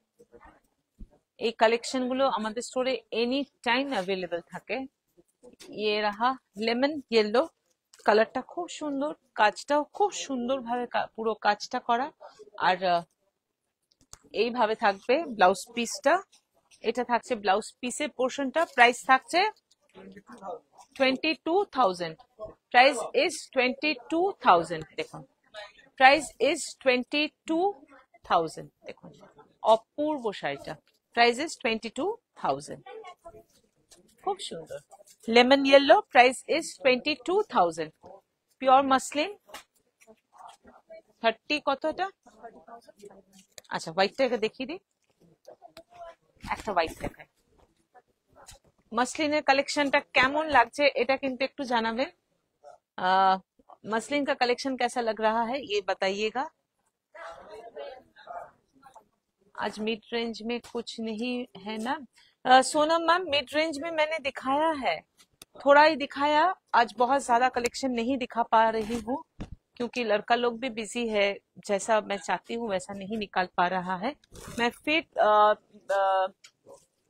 এই কালেকশন গুলো আমাদের স্টোরে এনি টাইম অ্যাভেলেবল থাকে। ইয়ে রাহা লেমন ইয়েলো, কালারটা খুব সুন্দর, কাজটাও খুব সুন্দরভাবে পুরো কাজটা করা। আর এইভাবে থাকবে ব্লাউজ পিসটা, এটা থাকছে ব্লাউজ পিসের পোর্শনটা। প্রাইস থাকছে 22,000। Price is 22,000। দেখুন, প্রাইস ইজ 22,000। দেখুন অপূর্ব শাড়িটা, প্রাইস ইজ 22,000। খুব সুন্দর lemon yellow, price is 22,000। Pure muslin, 30 কতটা? আচ্ছা, হোয়াইটটাকে দেখিয়ে দিই, একটা হোয়াইট দেখায়। मसलिन कलेक्शन केमन लागছে এটা কিন্তু একটু জানাবেন। मसलिन का कलेक्शन कैसा लग रहा है ये बताइएगा। आज मिड रेंज में कुछ नहीं है ना सोनम मैम? मिड रेंज में मैंने दिखाया है, थोड़ा ही दिखाया, आज बहुत ज्यादा कलेक्शन नहीं दिखा पा रही हूँ क्योंकि लड़का लोग भी बिजी है, जैसा मैं चाहती हूँ वैसा नहीं निकाल पा रहा है। मैं फिर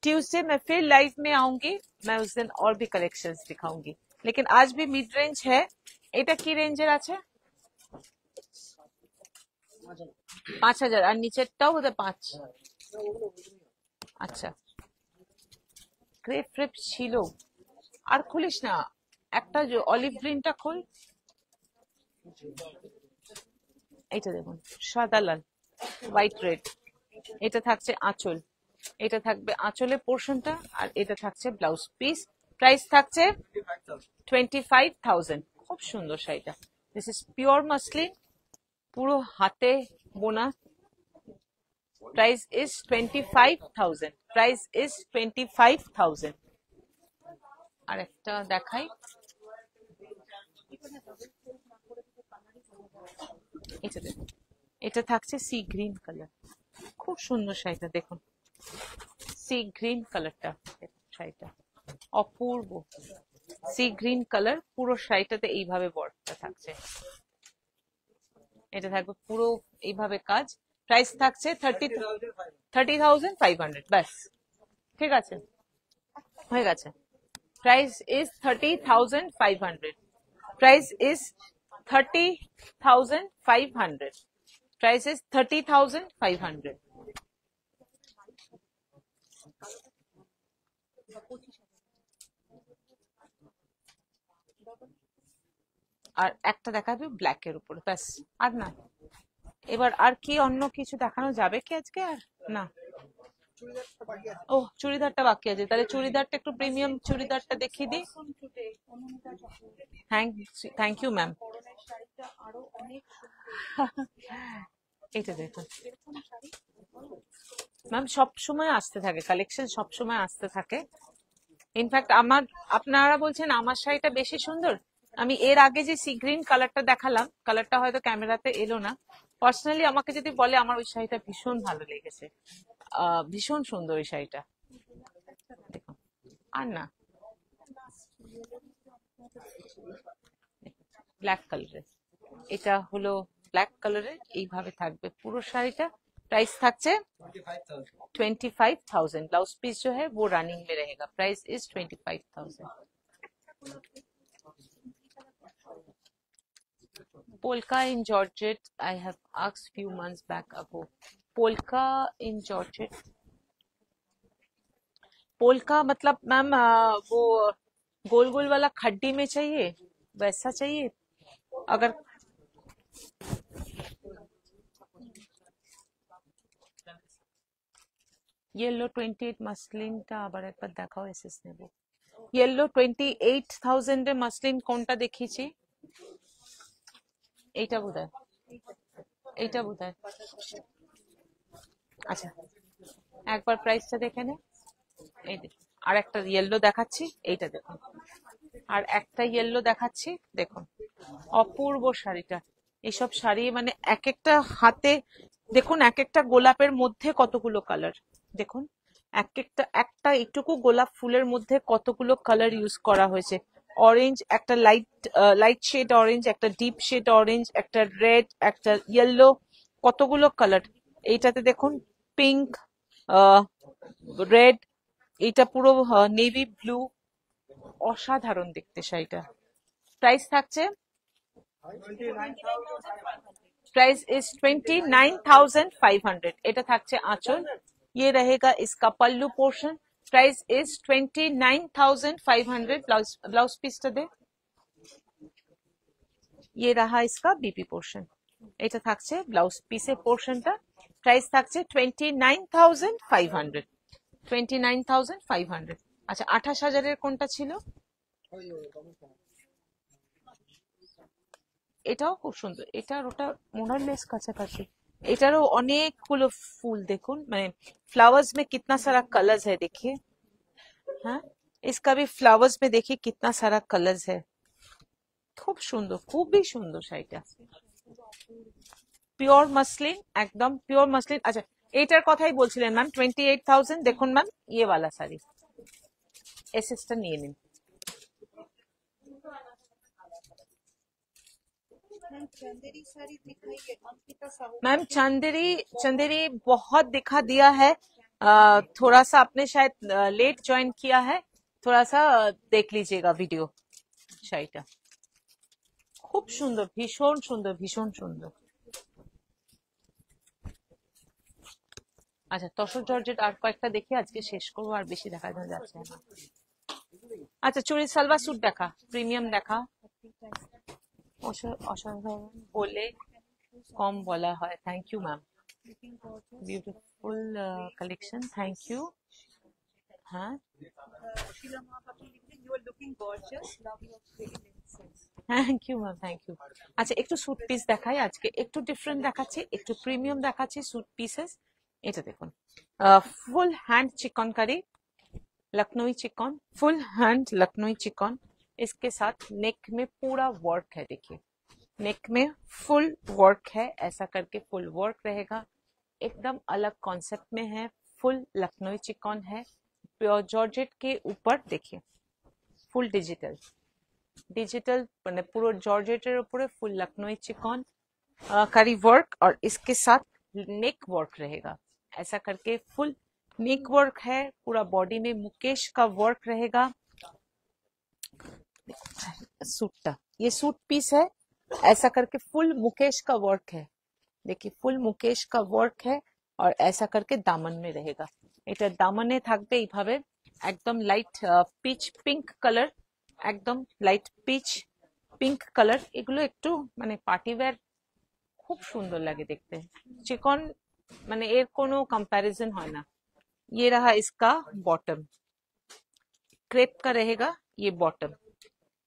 ट्यूसडे मैं फिर लाइव में आऊंगी, मैं उस दिन और भी कलेक्शंस दिखाऊंगी। लेकिन आज भी मिड रेंज है। এটা কি রেঞ্জের আছে? 5,000। আর নিচেরটাও বোধহয় 5। আচ্ছা, ক্রেপ ফ্রেপ ছিল। আর খুলিস না, একটা যে অলিভ গ্রিনটা খোল। এইটা দেখুন, সাদা লাল, হোয়াইট রেড। এটা থাকছে আঁচল, এটা থাকবে আঁচলের পোর্শনটা, আর এটা থাকছে ব্লাউজ পিস। প্রাইস থাকছে 25,000। খুব সুন্দর শাড়িটা। দিস ইজ পিওর মাসলিন, পুরো হাতে বোনা। Price is 25,000। Price is 25,000। আর একটা দেখাই, এটা দেখুন, এটা থাকছে সি গ্রিন কালার, খুব সুন্দর শাড়িটা দেখুন, সি গ্রিন কালারটা, শাড়িটা অপূর্ব সি গ্রিন কালার। পুরো শাড়িটাতে এইভাবে বর্ডারটা থাকছে, এটা থাকবে পুরো এইভাবে কাজ। প্রাইস থাকছে 30,500। ব্যাস, ঠিক আছে, হয়ে গেছে। Price is 30,500। Price is 30,500। Price is 30,500। আর একটা দেখাবে ব্ল্যাক এর উপরে, ব্যাস, আর না। এবার আর কি অন্য কিছু দেখানো যাবে কি আজকে? আর না, ও চুড়িদারটা বাকি আছে, তাহলে চুড়িদারটা একটু প্রিমিয়াম চুড়িদারটা দেখিয়ে দিই। Thank you ma'am. এটা দেখুন ম্যাম, সব সময় আসতে থাকে কালেকশন, সব সময় আসতে থাকে। ইনফ্যাক্ট আপনারা বলছেন আমার শাড়িটা বেশি সুন্দর, আমি এর আগে যে সি গ্রিন কালারটা দেখালাম, কালারটা হয়তো ক্যামেরাতে এলো না। পার্সোনালি আমাকে যদি বলে, আমার ওই শাড়িটা ভীষণ ভালো লেগেছে, ভীষণ সুন্দর ওই শাড়িটা। দেখুন, আর না, ব্ল্যাক কালারের, এটা হলো ব্ল্যাক কালারের, এইভাবে থাকবে পুরো শাড়িটা। प्राइस থাকছে 25,000। ब्लाउज पीस जो है वो रनिंग में रहेगा। Price is 25,000। Polka in Georgette, I have asked few months back ago. Polka in Georgette. Polka मतलब मैम वो गोल गोल वाला खड्डी में चाहिए, वैसा चाहिए अगर। येलो 28 মাসলিনটা আবার একবার দেখাও এসএস নেব। येलो 28,000 এর মাসলিন কোনটা দেখিয়েছি? এইটা বোধহয়, এইটা বোধহয়। আচ্ছা একবার প্রাইসটা দেখে নে। এই দেখুন, আর একটা ইয়েলো দেখাচ্ছি, এইটা দেখুন, আর একটা ইয়েলো দেখাচ্ছি, দেখুন অপূর্ব শাড়িটা। এইসব শাড়ি মানে এক একটা হাতে দেখুন, এক একটা গোলাপের মধ্যে কতগুলো কালার দেখুন, এক একটা একটা এইটুকু গোলাপ ফুলের মধ্যে কতগুলো কালার ইউজ করা হয়েছে। অরেঞ্জ, একটা লাইট শেড অরেঞ্জ, একটা ডিপ শেড অরেঞ্জ, একটা রেড, একটা ইয়েলো, কতগুলো কালার। এইটাতে দেখুন পিঙ্ক, রেড, এটা পুরো নেভি ব্লু, অসাধারণ দেখতে শাড়িটা। প্রাইস থাকছে, प्राइस इज 29,500। এটা থাকছে আঁচল, ये रहेगा इसका पल्लू पोर्शन। Price is 29,500। ब्लाउज पीसটা দে। ये रहा इसका बीपी पोर्शन। এটা থাকছে ব্লাউজ পিসের পোর্শনটা। প্রাইস থাকছে 29,500। 29,500। আচ্ছা 28,000 এর কোনটা ছিল? এটাও খুব সুন্দর, এটার ওটা মোনালেস কাছাকাছি। এটারও অনেকগুলো ফুল দেখুন, মানে फ्लावर्स में कितना सारा कलर्स है देखिए। हाँ, इसका भी फ्लावर्स में देखिए कितना सारा कलर्स है। খুব সুন্দর, খুবই সুন্দর শাড়িটা। পিওর মাসলিন, একদম পিওর মাসলিন। আচ্ছা এইটার কথাই বলছিলেন ম্যাম, 28,000। দেখুন ম্যাম ये वाला শাড়ি, এসএসটা নিয়ে নিন।
चंदेरी साड़ी दिखाई है अंकिता साहू।
मैम चंदेरी, चंदेरी बहुत दिखा दिया है। थोड़ा सा आपने शायद लेट ज्वाइन किया है, थोड़ा सा देख लीजिएगा वीडियो। শাড়িটা খুব সুন্দর, ভীষণ সুন্দর, ভীষণ সুন্দর। আচ্ছা তসর জর্জেট আর কয়েকটা দেখি, আজকে শেষ করবো, আর বেশি দেখা যাচ্ছে না। আচ্ছা চুড়ি সালভার স্যুট দেখা, প্রিমিয়াম দেখা। অসাধারণ বলে কম বলা হয়। Thank you ma'am, beautiful collection, thank you. হ্যাঁ
शीला महापात्र लिखते you are looking gorgeous, love your fragrance।
Thank you ma'am, thank you. আচ্ছা একটু স্যুট পিস দেখাই, আজকে একটু ডিফারেন্ট দেখাচ্ছি, একটু প্রিমিয়াম দেখাচ্ছি স্যুট পিসেস। এটা দেখুন full hand chikankari, Lucknowi chikan, full hand Lucknowi chikan. इसके साथ नेक में पूरा वर्क है, देखिए नेक में फुल वर्क है, ऐसा करके फुल वर्क रहेगा। एकदम अलग कॉन्सेप्ट में है, फुल लखनवी चिकन है, प्योर जॉर्जेट के ऊपर देखिए फुल डिजिटल, डिजिटल মানে পুরো জর্জেটের উপরে ফুল लखनवी चिकन कारी वर्क, और इसके साथ नेक वर्क रहेगा, ऐसा करके फुल नेक वर्क है। पूरा बॉडी में मुकेश का वर्क रहेगा। सूटटा ये सूट पीस है, ऐसा करके फुल मुकेश का वर्क है, देखिए फुल मुकेश का वर्क है, और ऐसा करके दामन में रहेगा। এটা দামনে থাকবে এইভাবে, একদম লাইট পিচ পিঙ্ক কালার, একদম লাইট পিচ পিঙ্ক কালার। এগুলো একটু মানে পার্টি ওয়্যার, খুব সুন্দর লাগে দেখতে। চিকন মানে এর কোনো কম্প্যারিজন হয় না। ये रहा इसका बॉटम, ক্রেপ का रहेगा ये बॉटम।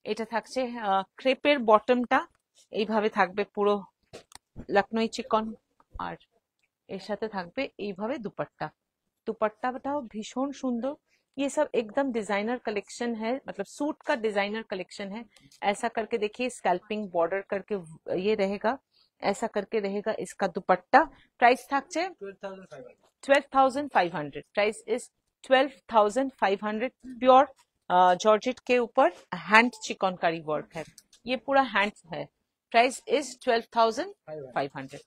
এটা থাকছে ক্রেপের বটমটা এইভাবে থাকবে পুরো লখনই চিকন, আর এর সাথে থাকবে এইভাবে দুপাট্টা। दुपट्टाटाও भीषण सुंदर। ये सब एकदम डिजाइनर कलेक्शन है, मतलब सूट का डिजाइनर कलेक्शन है। ऐसा करके देखिए स्कैल्पिंग बॉर्डर करके ये रहेगा, ऐसा करके रहेगा इसका दुपट्टा। प्राइस থাকছে 12,500। Price is 12,500। प्योर जॉर्जेट के ऊपर हैंड चिकनकारी वर्क है, ये पूरा हैंड है। Price is 12,500।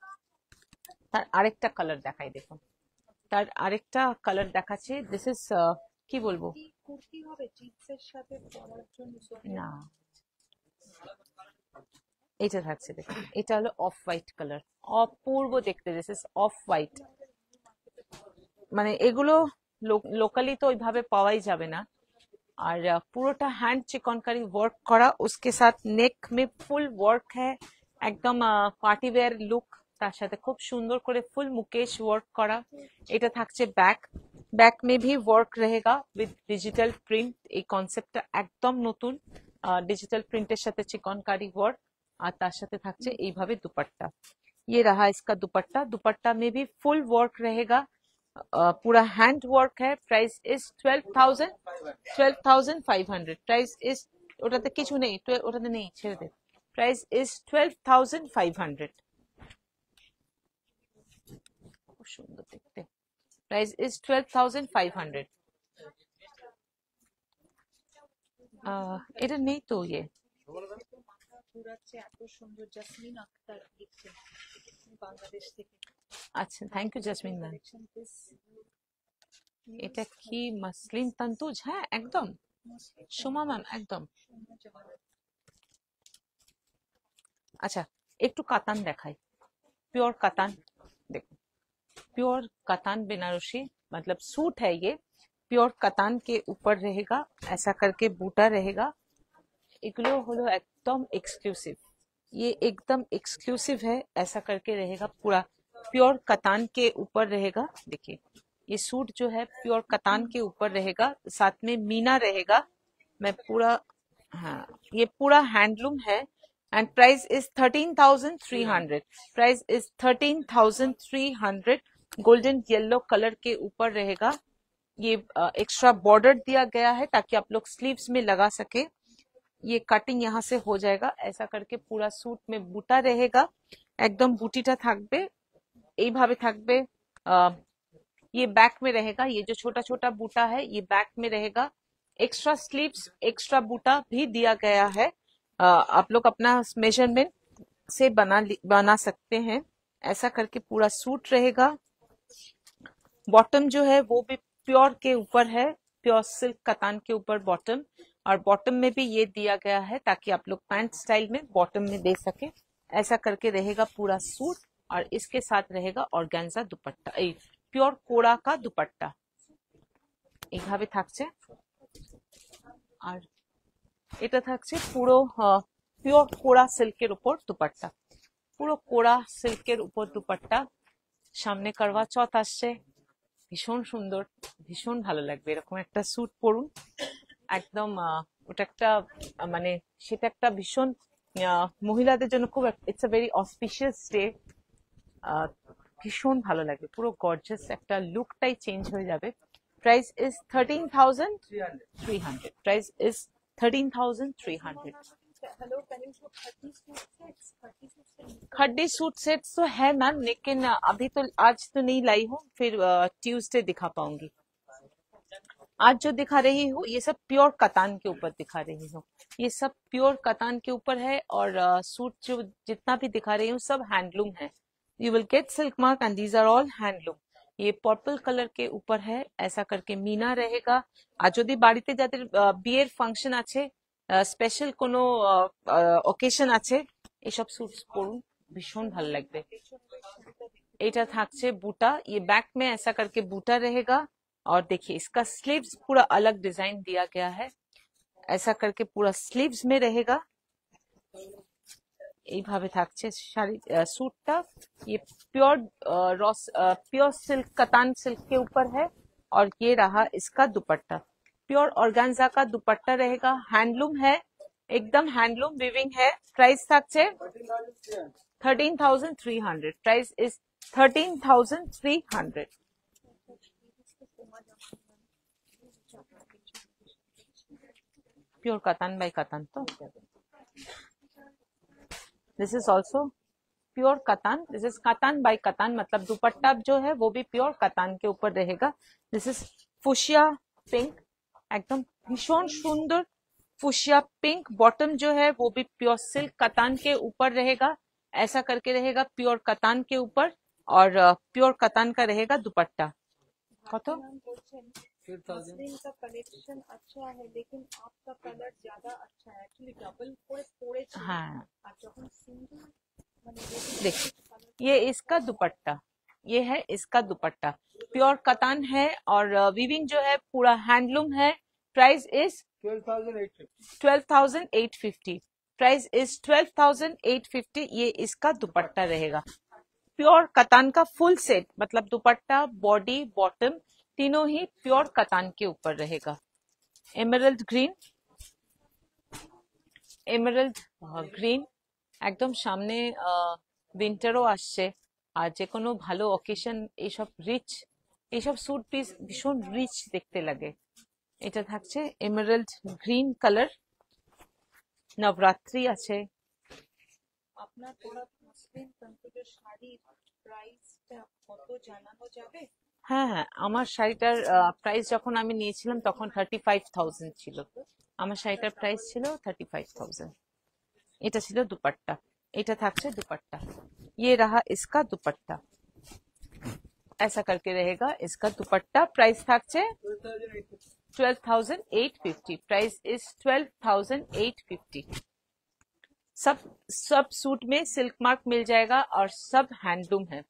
তার আরেকটা কালার দেখাই, দেখুন তার আরেকটা কালার দেখাচ্ছি। দিস ইজ কি বলবো,
কুর্তি হবে জিন্সের সাথে পরার জন্য
না, এটা থাকছে দেখুন, এটা হলো অফ হোয়াইট কালার, অপূর্ব দেখতে, দিস ইজ অফ হোয়াইট। মানে এগুলো লোকালি তো ওইভাবে পাওয়াই যাবে না। और पूरा हैंड चिकनकारी वर्क करा, उसके साथ नेक में फुल वर्क है, একদম পার্টি ওয়্যার লুক, তার সাথে খুব সুন্দর করে ফুল মুকেশ ওয়ার্ক করা। এটা থাকছে ব্যাক, ব্যাক মে ভি ওয়ার্ক रहेगा উইথ ডিজিটাল প্রিন্ট। এই কনসেপ্টটা একদম নতুন, ডিজিটাল প্রিন্টের সাথে চিকনকারি ওয়ার্ক, আর তার সাথে থাকছে এইভাবে দুপাট্টা। ये रहा इसका दुपट्टा, दुपट्टा में भी फुल वर्क रहेगा, पूरा हैंड वर्क है। Price is 12,500। प्राइस इज, ওটাতে কিছু নেই, ওটাতে নেই, ছেড়ে দে। Price is 12,500। খুব সুন্দর দেখতে। Price is 12,500। এটা নেই তো ইয়ে।
পুরাচ্ছে এত সুন্দর, জাসমিন আক্তার লিখছেন বাংলাদেশ থেকে।
আচ্ছা, থ্যাংক ইউ জাসমিন ম্যাম। এটা কি মসলিন তন্তুজ? হ্যাঁ একদম, সোমা ম্যাম একদম। अच्छा, একটু কাতান দেখাই, प्योर कातान। देखो, प्योर कातान बनारसी, मतलब सूट है ये, प्योर कातान के ऊपर रहेगा, ऐसा करके बूटा रहेगा। এগুলো হলো একদম एक्सक्लूसिव, ये एकदम एक्सक्लूसिव है, ऐसा करके रहेगा, पूरा प्योर कातान के ऊपर रहेगा। देखिए ये सूट जो है प्योर कातान के ऊपर रहेगा, साथ में मीना रहेगा। मैं पूरा, हाँ ये पूरा हैंडलूम है। And price is 13,300। Price is 13,300। Golden yellow colour के ऊपर रहेगा। ये एक्स्ट्रा बॉर्डर दिया गया है ताकि आप लोग स्लीव्स में लगा सके। ये कटिंग यहाँ से हो जाएगा, ऐसा करके पूरा सूट में बूटा रहेगा, একদম বুটিটা থাকবে, এইভাবে থাকবে। ये बैक में रहेगा, ये जो छोटा छोटा बूटा है ये बैक में रहेगा। एक्स्ट्रा स्लीव्स, एक्स्ट्रा बूटा भी दिया गया है। आप लोग अपना मेजरमेंट से बना सकते हैं। ऐसा करके पूरा सूट रहेगा। बॉटम जो है वो भी प्योर के ऊपर है, प्योर सिल्क कतान के ऊपर बॉटम, और बॉटम में भी ये दिया गया है ताकि आप लोग पैंट स्टाइल में बॉटम में दे सके। ऐसा करके रहेगा पूरा सूट, और इसके साथ रहेगा ऑर्गेन्जा दुपट्टा, प्योर कोड़ा का दुपट्टा এইভাবে থাকছে। আর এটা থাকছে পুরো পিওর কোড়া সিল্কের উপর দুপাট্টা, পুরো কোড়া সিল্কের উপর দুপাট্টা। সামনে করওয়া চৌথ আসছে, ভীষণ সুন্দর, ভীষণ ভালো লাগবে এরকম একটা স্যুট পরুন। একদম ওটা একটা মানে সেটা একটা ভীষণ মহিলাদের জন্য খুব, it's a very auspicious day. ভীষণ ভালো লাগবে, পুরো গর্জিয়াস একটা লুকটাই চেঞ্জ হয়ে যাবে। Price is 13,300। Price is 13,300।
Hello, can you show 30 suit sets? 30 suit sets
khaddi suit sets तो है मैम, लेकिन अभी तो आज तो नहीं लाई हूँ, फिर ट्यूसडे दिखा पाऊंगी। आज जो दिखा रही हूँ ये सब प्योर कतान के ऊपर दिखा रही हूँ, ये सब प्योर कतान के ऊपर है। और सूट जो जितना भी दिखा रही हूँ सब हैंडलूम है। You will get silk mark and these are all handloom. ये पर्पल कलर के ऊपर है, ऐसा करके मीना रहेगा। আর যদি বাড়িতে যাদের বিয়ের ফাংশন আছে, স্পেশাল কোনো অকেশন আছে, এসব স্যুটস পরুন, ভীষণ ভালো লাগবে। এটা থাকছে বুটা, ये बैक में ऐसा करके बूटा रहेगा। और देखिए इसका स्लीव्स पूरा अलग डिजाइन दिया गया है, ऐसा करके पूरा स्लीव्स में रहेगा। এইভাবে থাকছে শাড়ি सूटটা। ये प्योर प्योर सिल्क कतान सिल्क के ऊपर है। और ये रहा इसका दुपट्टा, प्योर ऑर्गेन्जा का दुपट्टा रहेगा, हैंडलूम है, एकदम हैंडलूम विविंग है। प्राइस থাকছে 13,300। Price is 13,300। Pure katan by katan तो this is also pure katan, this is katan by katan, मतलब दुपट्टा जो है वो भी प्योर कतान के ऊपर रहेगा। दिस इज फुशिया पिंक, एकदम भीषण सुंदर फुशिया पिंक। बॉटम जो है वो भी प्योर सिल्क कतान के ऊपर रहेगा, ऐसा करके रहेगा प्योर कतान के ऊपर। और प्योर कतान का रहेगा दुपट्टा। कत
मसलिन का कलेक्शन अच्छा है लेकिन आपका कलर ज्यादा अच्छा है एक्चुअली डबल করে পড়েছে
হ্যাঁ
আর যখন সিঙ্গেল মানে
देखिए ये इसका दुपट्टा, ये है इसका दुपट्टा, प्योर कतान है और वीविंग जो है पूरा हैंडलूम है। Price is
12,850.
12,850। Price is 12,850। ये इसका दुपट्टा रहेगा, प्योर कतान का फुल सेट, मतलब दुपट्टा बॉडी बॉटम तीनों ही प्योर कतान के ऊपर रहेगा। एमराल्ड ग्रीन, এমারাল্ড গ্রিন, একদম সামনে উইন্টারও আসছে, আর যে কোনো ভালো অকেশন এইসব রিচ, এইসব স্যুট পিস ভীষণ রিচ দেখতে লাগে। এটা থাকছে এমারাল্ড গ্রিন কালার, নবরাত্রি আছে।
আপনার পরা মসলিন কনফিগার শাড়ির প্রাইসটা কত জানানো যাবে?
হ্যাঁ হ্যাঁ, আমার শাড়িটার প্রাইস যখন আমি নিয়েছিলাম তখন 35,000 ছিল, আমার শাড়িটার প্রাইস ছিল 35,000। এটা ছিল দুপাট্টা, এটা থাকছে দুপাট্টা। ये रहा इसका दुपट्टा, ऐसा करके रहेगा इसका दुपट्टा। प्राइस থাকছে 12,850। Price is 12,850। सब सूट में सिल्क मार्क मिल जाएगा और सब हैंडलूम है।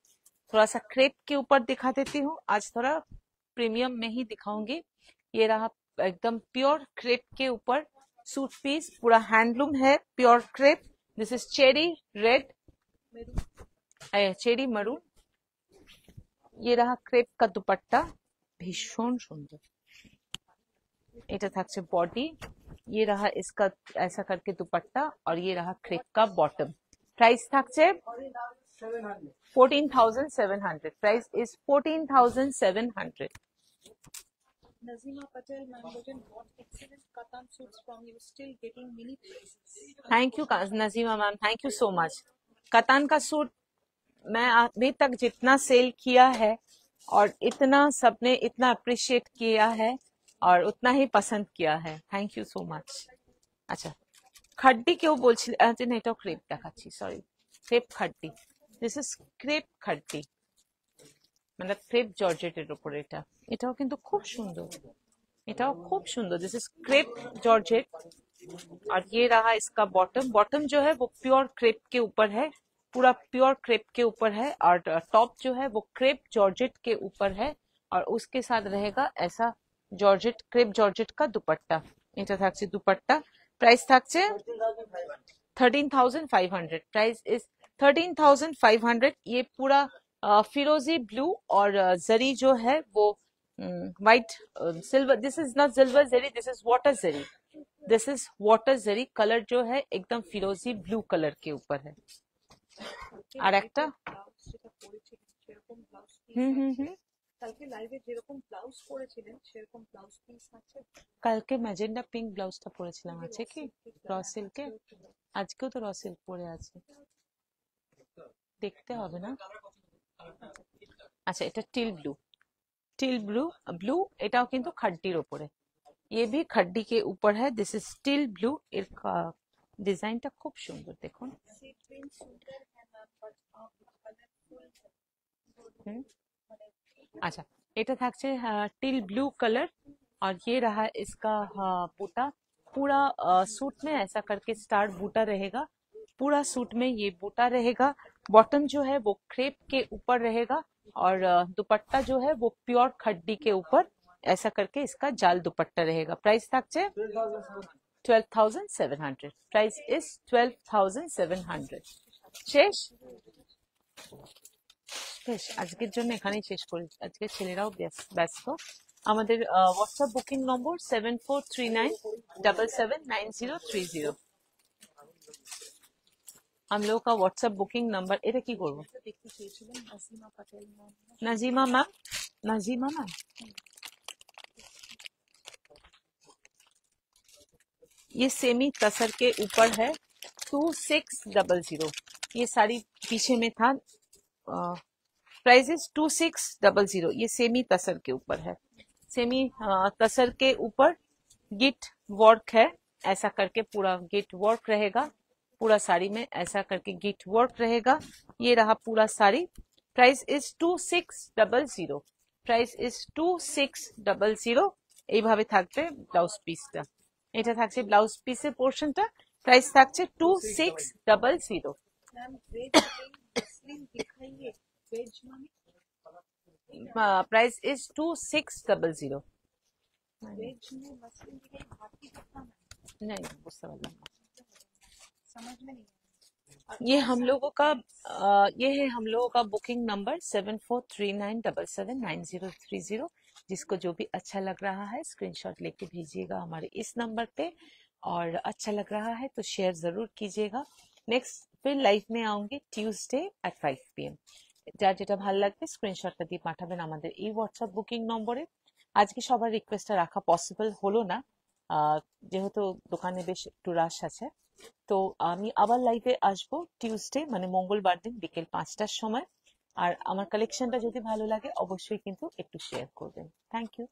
थोड़ा सा क्रेप के ऊपर दिखा देती हूँ, आज थोड़ा प्रीमियम में ही दिखाऊंगी। ये रहा एकदम प्योर क्रेप के ऊपर सूट पीस, पूरा हैंडलूम है, pure crepe. This is cherry red, cherry maroon. ये रहा क्रेप का दुपट्टा, भीषण सुंदर। এটা থাকছে বডি, ये रहा इसका ऐसा करके दुपट्टा, और ये रहा क्रेप का बॉटम। प्राइस থাকছে 14,700। Price is 14,700।
Nazima Patel ma'am written what excellent katan suits from you, still getting many pieces.
Thank you Najima ma'am, thank you so much. Katan का सूट मैं अभी तक जितना सेल किया है और इतना सबने इतना अप्रिशिएट किया है और उतना ही पसंद किया है, थैंक यू सो मच। আচ্ছা, খাড্ডি কেউ বলছিল, না এটাও ক্রেপ দেখাচ্ছি, sorry, crepe khaddi. This is crepe khaddi, মানে ক্রেপ জর্জেটের উপর। এটা এটাও কিন্তু খুব সুন্দর, এটাও খুব সুন্দর। दिस इज क्रेप जॉर्जेट, और ये रहा इसका बॉटम। बॉटम जो है वो प्योर क्रेप के ऊपर है, पूरा प्योर क्रेप के ऊपर है, और टॉप जो है वो क्रेप जॉर्जेट के ऊपर है, और उसके साथ रहेगा ऐसा जॉर्जेट, क्रेप जॉर्जेट का दुपट्टा। এটা থাকছে দুপাট্টা। প্রাইস থাকছে 13,500। Price is 13,500। ये पूरा फिरोजी ब्लू और जरी जो है वो white silver, this is not silver zari, this is water zari. This is water zari, colour जो है एकदम फिरोजी ब्लू कलर के ऊपर है। আর একটা
ব্লাউজ যেটা পরেছিলেন সেরকম ব্লাউজ পিস
হুম,
আছে? কালকে লাইভে যেরকম ব্লাউজ পরেছিলেন সেরকম ব্লাউজ পিস আছে?
কালকে ম্যাজেন্ডা পিঙ্ক ব্লাউজটা পরেছিলাম, আছে কি র সিল্কে? আজকেও তো র সিল্ক পরে আছে, দেখতে হবে না? আচ্ছা, এটা টিল ব্লু, টিল ব্লू ब्लू, এটাও কিন্তু খাড্ডির উপরে। ये भी खड्डी के ऊपर है। This is steel blue. এর ডিজাইনটা খুব সুন্দর, দেখুন।
সিট্রিন সুন্দর হ্যাঁ ম্যাম বাট আপ কালারফুল
হুম, अच्छा, এটা থাকছে টিल ब्लू कलर, और ये रहा इसका बूटा। पूरा सूट में ऐसा करके स्टार बूटा रहेगा, पूरा सूट में ये बूटा रहेगा। बॉटम जो है वो क्रेप के ऊपर रहेगा, और दुपट्टा जो है वो प्योर खड्डी के ऊपर ऐसा करके इसका जाल दुपट्टा रहेगा। प्राइस থাকছে 12,700। Price is 12,700। শেষ শেষ, আজকের জন্য এখানেই শেষ করি। আজকে ছেলেরাও ব্যস্ত। আমাদের হোয়াটসঅ্যাপ বুকিং নম্বর 7439779030। हम लोग का व्हाट्सएप बुकिंग नंबर, এটা কি করবো?
দেখতে চেয়েছিলেন Nazima Patel ma'am.
Nazima ma'am, Nazima ma'am, ये सेमी तसर के ऊपर है, 2600। ये साड़ी पीछे में था। Price is 2600। ये सेमी तसर के ऊपर है, सेमी तसर के ऊपर गिट वर्क है, ऐसा करके पूरा गिट वर्क रहेगा। पूरा साड़ी में ऐसा करके गिट वर्क रहेगा। ये रहा पूरा sari. Price is 2600। Price is 2600। এইভাবে থাকবে ব্লাউজ পিসটা, এটা থাকছে ব্লাউজ পিসের পোর্শনটা, প্রাইস থাকছে 2600।
मैम वेज मसलिन दिखाइए वेज माने
প্রাইস ইজ 2600।
वेज में मसलिन दिखाइए बाकी दिखा
नहीं बुझते पारलाम ना।
समझ में नहीं
ये हम लोगों का ये है हम लोगों का बुकिंग नंबर 7439779030। जिसको जो भी अच्छा लग रहा है स्क्रीनशॉट लेके भेजिएगा हमारे इस नंबर पे, और अच्छा लग रहा है तो शेयर जरूर कीजिएगा। नेक्स्ट फिर लाइव में आऊंगी ट्यूसडे एट 5 PM। যার যেটা ভালো লাগবে স্ক্রিনশটটা দিয়ে পাঠাবেন আমাদের এই হোয়াটসঅ্যাপ বুকিং নম্বরে। আজকে সবার রিকোয়েস্টটা রাখা পসিবল হলো না, যেহেতু দোকানে বেশ একটু রাশ আছে। তো আমি আবার লাইভে আসবো টিউসডে মানে মঙ্গলবার দিন বিকেল 5টার সময়। আর আমার কালেকশনটা যদি ভালো লাগে অবশ্যই কিন্তু একটু শেয়ার করবেন। Thank you.